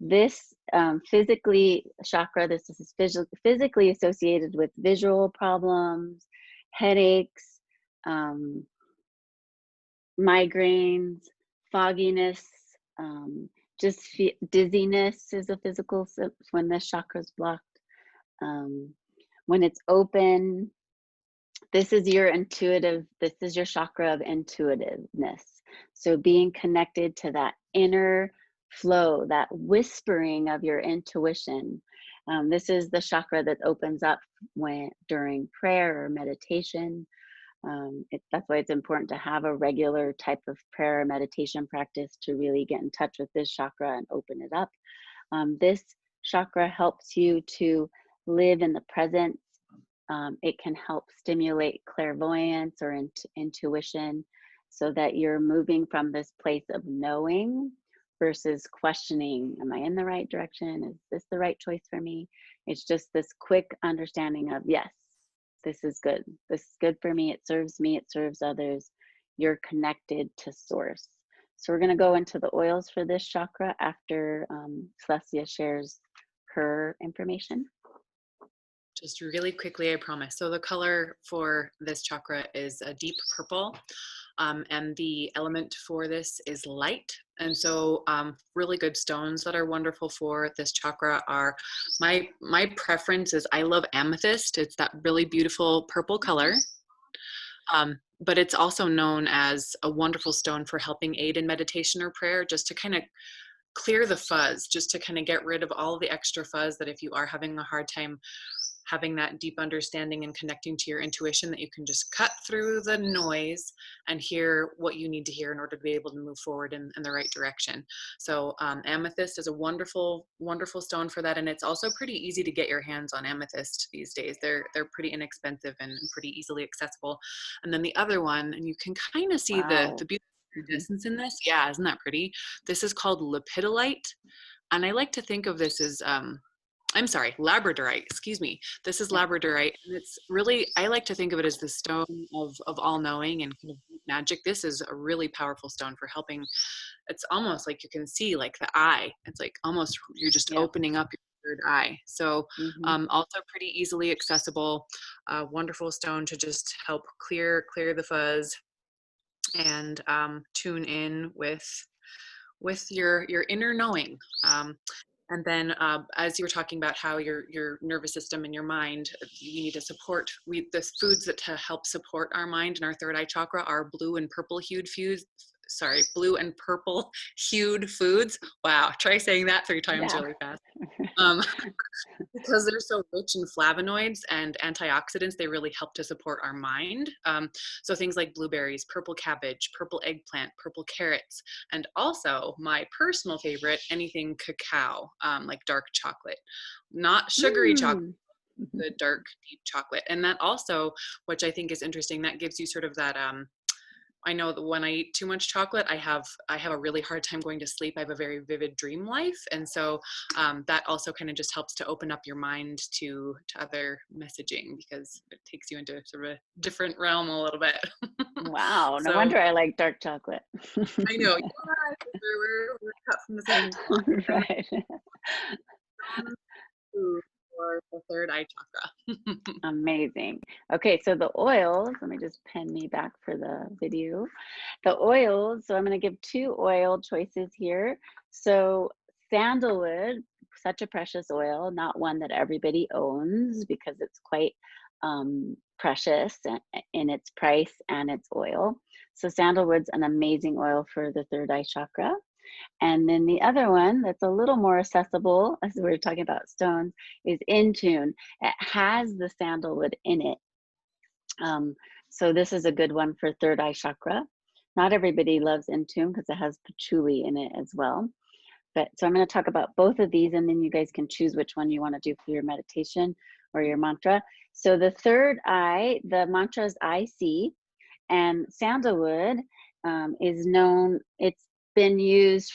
This chakra, this is physically associated with visual problems, headaches, migraines, fogginess, just dizziness is a physical when this chakra is blocked. When it's open, this is your chakra of intuitiveness. So being connected to that inner flow, that whispering of your intuition, This is the chakra that opens up during prayer or meditation. That's why it's important to have a regular type of prayer or meditation practice to really get in touch with this chakra and open it up. This chakra helps you to live in the present. It can help stimulate clairvoyance or intuition, so that you're moving from this place of knowing versus questioning, am I in the right direction? Is this the right choice for me? It's just this quick understanding of, yes, this is good. This is good for me. It serves others. You're connected to source. So we're going to go into the oils for this chakra after Celestia shares her information. Just really quickly, I promise. So the color for this chakra is a deep purple, and the element for this is light. And so really good stones that are wonderful for this chakra are, my preference is, I love amethyst. It's that really beautiful purple color. But it's also known as a wonderful stone for helping aid in meditation or prayer, just to kind of clear the fuzz, just to kind of get rid of all the extra fuzz that if you are having a hard time having that deep understanding and connecting to your intuition, that you can just cut through the noise and hear what you need to hear in order to be able to move forward in the right direction. So amethyst is a wonderful, wonderful stone for that. And it's also pretty easy to get your hands on amethyst these days. They're pretty inexpensive and pretty easily accessible. And then the other one, and you can kind of see the beautiful distance in this. Yeah, isn't that pretty? This is called lepidolite. And I like to think of this as, I'm sorry, labradorite, excuse me. This is labradorite, and it's really, I like to think of it as the stone of all knowing and kind of magic. This is a really powerful stone for helping. It's almost like you can see like the eye. It's like almost you're just opening up your third eye. So also pretty easily accessible, wonderful stone to just help clear the fuzz and tune in with your inner knowing. And then as you were talking about how your nervous system and your mind, you need to support, the foods that to help support our mind and our third eye chakra are blue and purple hued foods. Blue and purple hued foods. Wow, try saying that 3 times really fast. Because they're so rich in flavonoids and antioxidants, they really help to support our mind. So things like blueberries, purple cabbage, purple eggplant, purple carrots, and also my personal favorite, anything cacao, like dark chocolate, not sugary chocolate, the dark deep chocolate. And that also, which I think is interesting, that gives you sort of that, I know that when I eat too much chocolate, I have a really hard time going to sleep. I have a very vivid dream life. And so that also kind of just helps to open up your mind to other messaging, because it takes you into sort of a different realm a little bit. Wow, no wonder I like dark chocolate. I know. We're cut from the same. Right. For the third eye chakra. Amazing. Okay, so the oils, let me just pen me back for the video. The oils, so I'm going to give 2 oil choices here. So sandalwood, such a precious oil, not one that everybody owns because it's quite precious in its price and its oil. So sandalwood's an amazing oil for the third eye chakra. And then the other one that's a little more accessible, as we were talking about stones, is Intune. It has the sandalwood in it. So this is a good one for third eye chakra. Not everybody loves Intune because it has patchouli in it as well. But so I'm going to talk about both of these, and then you guys can choose which one you want to do for your meditation or your mantra. So the third eye, the mantra is I see, and sandalwood is known, it's been used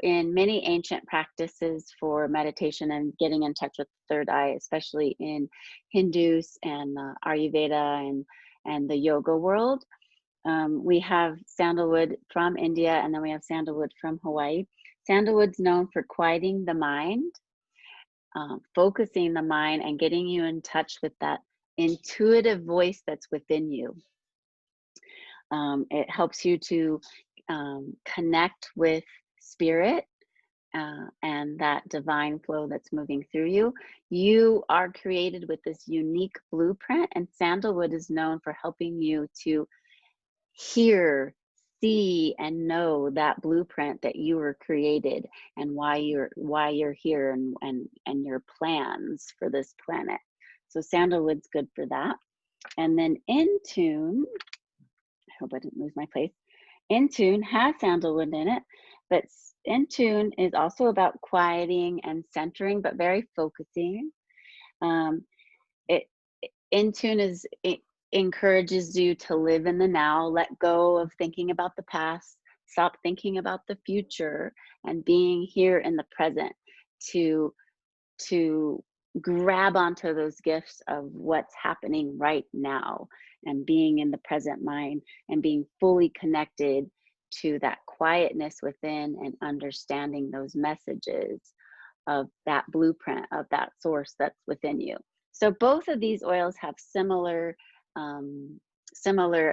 in many ancient practices for meditation and getting in touch with the third eye, especially in Hindus and Ayurveda and the yoga world. We have sandalwood from India, and then we have sandalwood from Hawaii. Sandalwood's known for quieting the mind, focusing the mind, and getting you in touch with that intuitive voice that's within you. It helps you to connect with spirit and that divine flow that's moving through you. You are created with this unique blueprint, and sandalwood is known for helping you to hear, see and know that blueprint that you were created, and why you're here, and your plans for this planet. So sandalwood's good for that. And then Intune, I hope I didn't lose my place. Intune has sandalwood in it, but Intune is also about quieting and centering, but very focusing. Intune it encourages you to live in the now, let go of thinking about the past, stop thinking about the future, and being here in the present to grab onto those gifts of what's happening right now, and being in the present mind, and being fully connected to that quietness within, and understanding those messages of that blueprint, of that source that's within you. So both of these oils have similar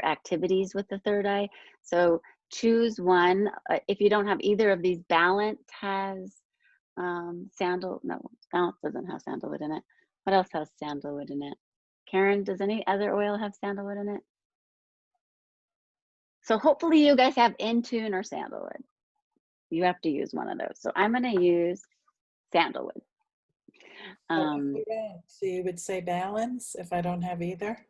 activities with the third eye. So choose one. If you don't have either of these, Balance has Balance doesn't have sandalwood in it. What else has sandalwood in it? Karen, does any other oil have sandalwood in it? So hopefully you guys have Intune or sandalwood. You have to use one of those. So I'm going to use sandalwood. So you would say Balance if I don't have either?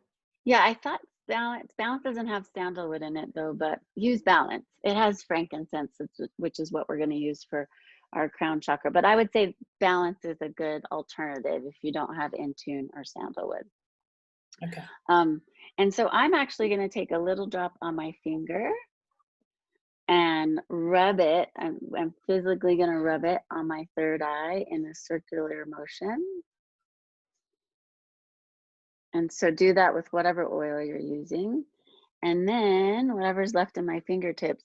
Yeah, I thought Balance doesn't have sandalwood in it though, but use Balance. It has frankincense, which is what we're going to use for our crown chakra. But I would say Balance is a good alternative if you don't have Intune or sandalwood. Okay. And so I'm actually going to take a little drop on my finger and rub it. I'm physically going to rub it on my third eye in a circular motion. And so do that with whatever oil you're using. And then whatever's left in my fingertips,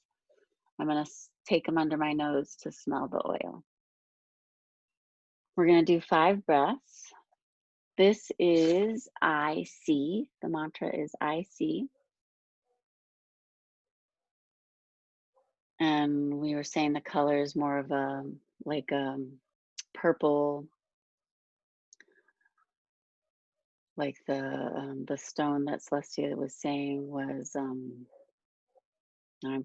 I'm going to take them under my nose to smell the oil. We're going to do 5 breaths. This is I see. The mantra is I see. And we were saying the color is more of a purple, like the stone that Celestia was saying was I'm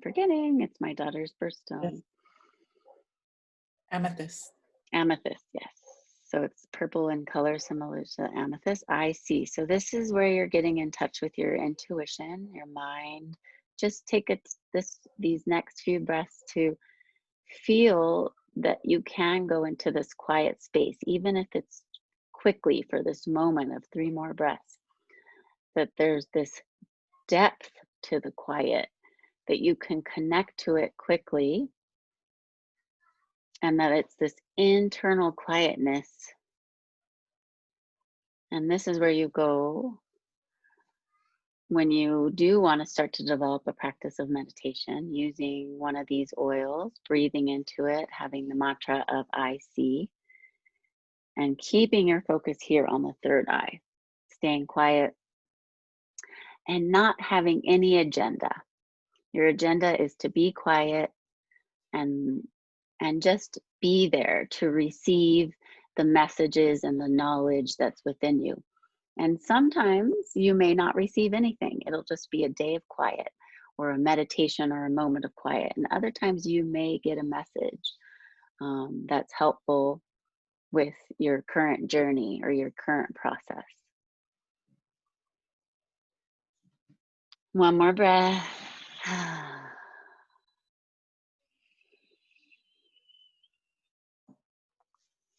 forgetting. It's my daughter's birthstone. Amethyst. Amethyst, yes. So it's purple in color, similar to amethyst. I see. So this is where you're getting in touch with your intuition, your mind. Just take these next few breaths to feel that you can go into this quiet space, even if it's quickly for this moment of 3 more breaths, that there's this depth to the quiet, that you can connect to it quickly, and that it's this internal quietness. And this is where you go when you do want to start to develop a practice of meditation, using one of these oils, breathing into it, having the mantra of I see, and keeping your focus here on the third eye, staying quiet and not having any agenda. Your agenda is to be quiet and just be there to receive the messages and the knowledge that's within you. And sometimes you may not receive anything. It'll just be a day of quiet or a meditation or a moment of quiet. And other times you may get a message that's helpful with your current journey or your current process. One more breath.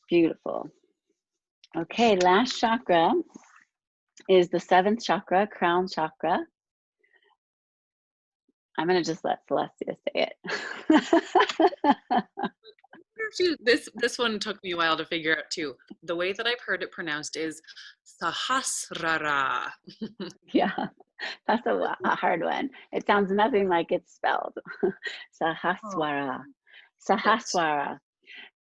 Beautiful. Okay, last chakra is the 7th chakra, crown chakra. I'm going to just let Celestia say it. This one took me a while to figure out too. The way that I've heard it pronounced is Sahasrara. Yeah, that's a hard one. It sounds nothing like it's spelled. Sahaswara. Sahaswara.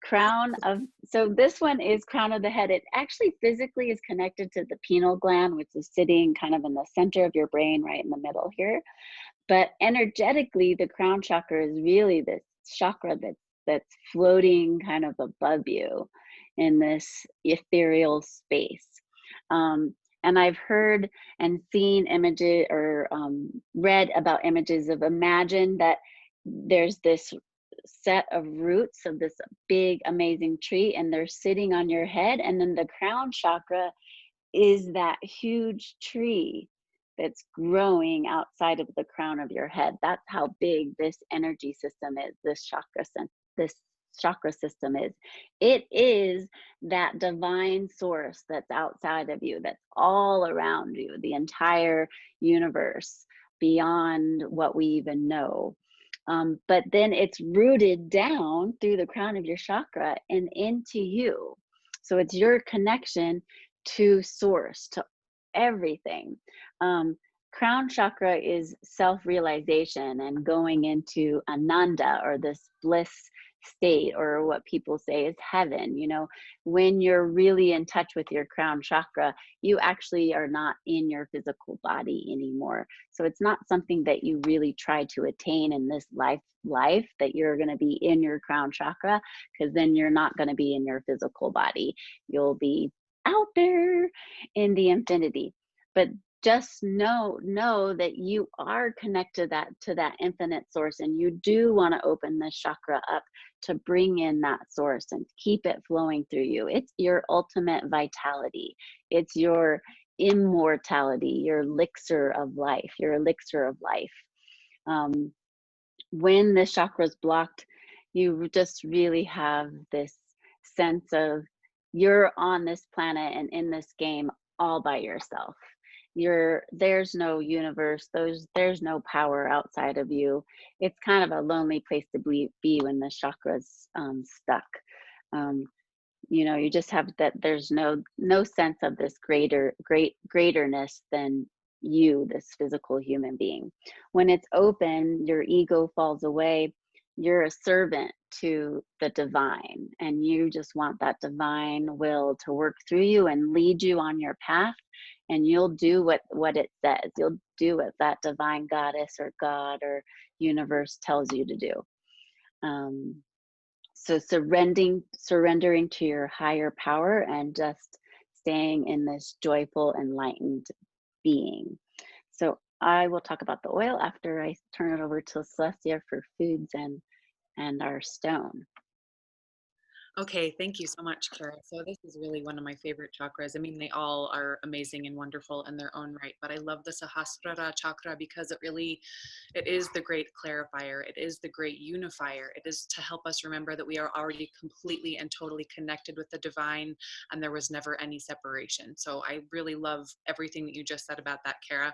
Crown of, so this one is crown of the head. It actually physically is connected to the pineal gland, which is sitting kind of in the center of your brain, right in the middle here. But energetically, the crown chakra is really this chakra that's floating kind of above you in this ethereal space. And And I've heard and seen images or read about images of, imagine that there's this set of roots of this big, amazing tree, and they're sitting on your head. And then the crown chakra is that huge tree that's growing outside of the crown of your head. That's how big this energy system is, this chakra system is. It is that divine source that's outside of you, that's all around you, the entire universe, beyond what we even know. But then it's rooted down through the crown of your chakra and into you. So it's your connection to source, to everything. Crown chakra is self-realization and going into ananda, or this bliss state, or what people say is heaven. You know, when you're really in touch with your crown chakra, you actually are not in your physical body anymore. So it's not something that you really try to attain in this life that you're going to be in your crown chakra, because then you're not going to be in your physical body. You'll be out there in the infinity. But just know that you are connected to that infinite source, and you do want to open this chakra up to bring in that source and keep it flowing through you. It's your ultimate vitality. It's your immortality, your elixir of life, your elixir of life. When the chakra's blocked, you just really have this sense of you're on this planet and in this game all by yourself. There's no universe, there's no power outside of you. It's kind of a lonely place to be when the chakra's stuck. You know, you just have that, there's no sense of this greaterness than you, this physical human being. When it's open, your ego falls away. You're a servant to the divine, and you just want that divine will to work through you and lead you on your path, and you'll do what it says. You'll do what that divine goddess or God or universe tells you to do. So surrendering to your higher power and just staying in this joyful, enlightened being. So I will talk about the oil after I turn it over to Celestia for foods and our stone. Okay, thank you so much, Kara. So this is really one of my favorite chakras. I mean, they all are amazing and wonderful in their own right, but I love the Sahasrara chakra because it is the great clarifier. It is the great unifier. It is to help us remember that we are already completely and totally connected with the divine, and there was never any separation. So I really love everything that you just said about that, Kara.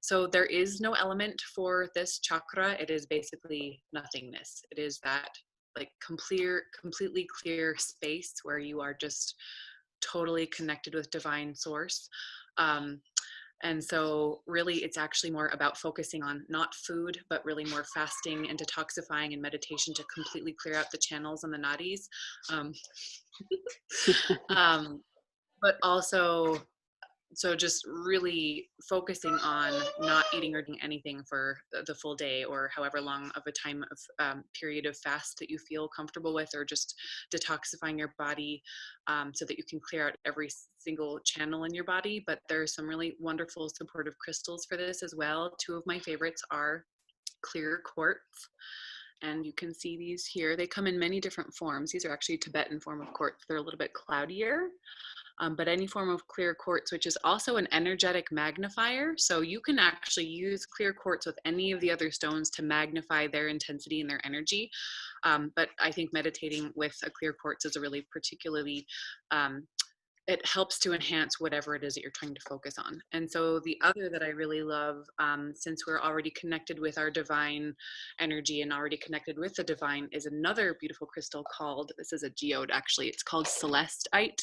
So there is no element for this chakra. It is basically nothingness. It is that like completely clear space where you are just totally connected with divine source. And so really it's actually more about focusing on not food, but really more fasting and detoxifying and meditation to completely clear out the channels and the nadis. But also, so just really focusing on not eating or doing anything for the full day, or however long of a time of period of fast that you feel comfortable with, or just detoxifying your body so that you can clear out every single channel in your body. But there are some really wonderful supportive crystals for this as well. Two of my favorites are clear quartz. And you can see these here. They come in many different forms. These are actually Tibetan form of quartz. They're a little bit cloudier. But any form of clear quartz, which is also an energetic magnifier. So you can actually use clear quartz with any of the other stones to magnify their intensity and their energy. But I think meditating with a clear quartz is a really particularly, it helps to enhance whatever it is that you're trying to focus on. And so the other that I really love, since we're already connected with our divine energy and already connected with the divine, is another beautiful crystal called, this is a geode actually, it's called celestite.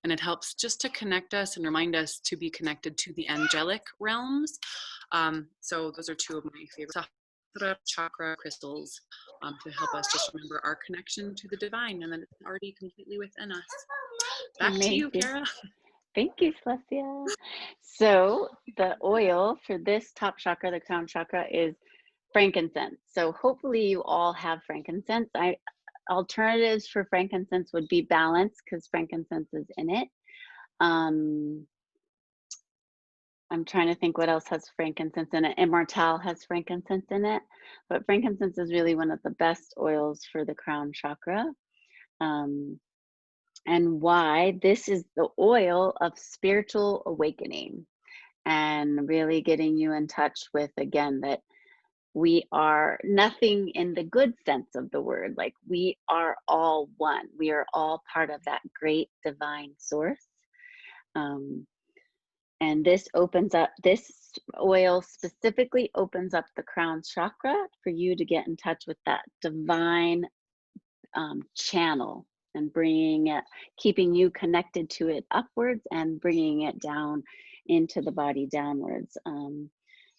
And it helps just to connect us and remind us to be connected to the angelic realms. So those are two of my favorite chakra crystals to help us just remember our connection to the divine, and then it's already completely within us. Back to you, Kara. Thank you, Celestia. So the oil for this top chakra, the crown chakra, is frankincense. So hopefully you all have frankincense. Alternatives for frankincense would be balance, because frankincense is in it. I'm trying to think what else has frankincense in it. Immortelle has frankincense in it, but frankincense is really one of the best oils for the crown chakra. And why? This is the oil of spiritual awakening and really getting you in touch with, again, that we are nothing in the good sense of the word. Like, we are all one. We are all part of that great divine source. And this opens up, this oil specifically opens up the crown chakra for you to get in touch with that divine channel, and bringing it, keeping you connected to it upwards and bringing it down into the body downwards.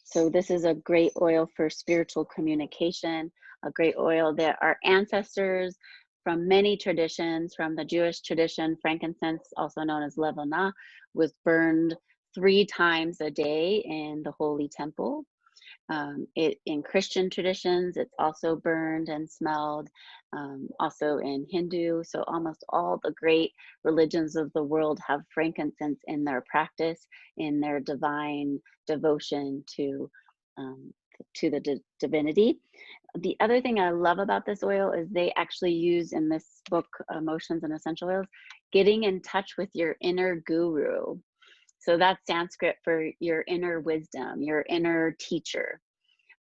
So this is a great oil for spiritual communication, a great oil that our ancestors from many traditions, from the Jewish tradition, frankincense, also known as levana, was burned 3 times a day in the Holy Temple. In Christian traditions, it's also burned and smelled, also in Hindu. So almost all the great religions of the world have frankincense in their practice, in their divine devotion to the divinity. The other thing I love about this oil is they actually use in this book, Emotions and Essential Oils, getting in touch with your inner guru. So that's Sanskrit for your inner wisdom, your inner teacher.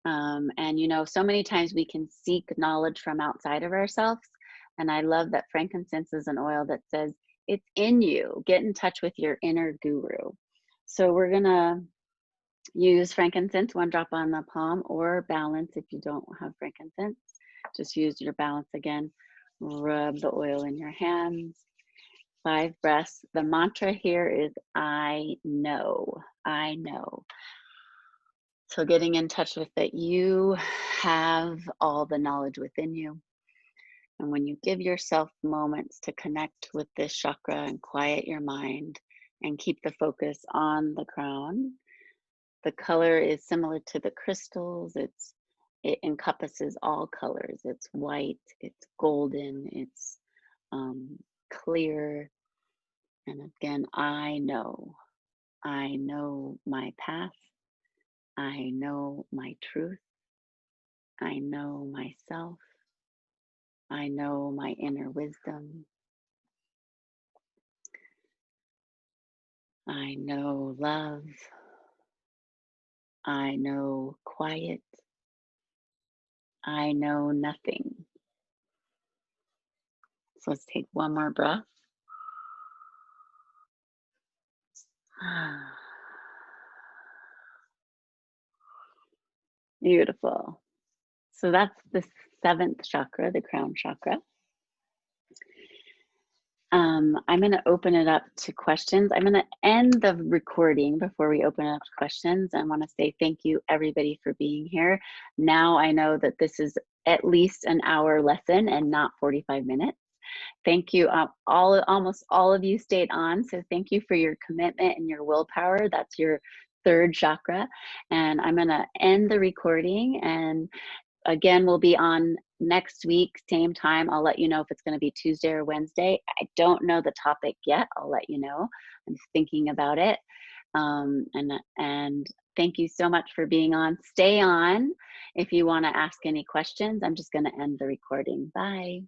And, you know, so many times we can seek knowledge from outside of ourselves. And I love that frankincense is an oil that says it's in you. Get in touch with your inner guru. So we're going to use frankincense, 1 drop on the palm, or balance if you don't have frankincense. Just use your balance again. Rub the oil in your hands. 5 breaths. The mantra here is I know, I know. So getting in touch with that you have all the knowledge within you. And when you give yourself moments to connect with this chakra and quiet your mind and keep the focus on the crown, the color is similar to the crystals. It encompasses all colors. It's white, it's golden, it's clear. And again, I know my path. I know my truth. I know myself. I know my inner wisdom. I know love. I know quiet. I know nothing. So let's take 1 more breath. Beautiful. So that's the 7th chakra, the crown chakra. I'm going to open it up to questions. I'm going to end the recording before we open it up to questions. I want to say thank you, everybody, for being here. Now I know that this is at least an hour lesson and not 45 minutes. Thank you. Almost all of you stayed on, so thank you for your commitment and your willpower. That's your 3rd chakra. And I'm going to end the recording, and again, we'll be on next week, same time. I'll let you know if it's going to be Tuesday or Wednesday. I don't know the topic yet. I'll let you know. I'm thinking about it. And thank you so much for being on. Stay on if you want to ask any questions. I'm just going to end the recording. Bye.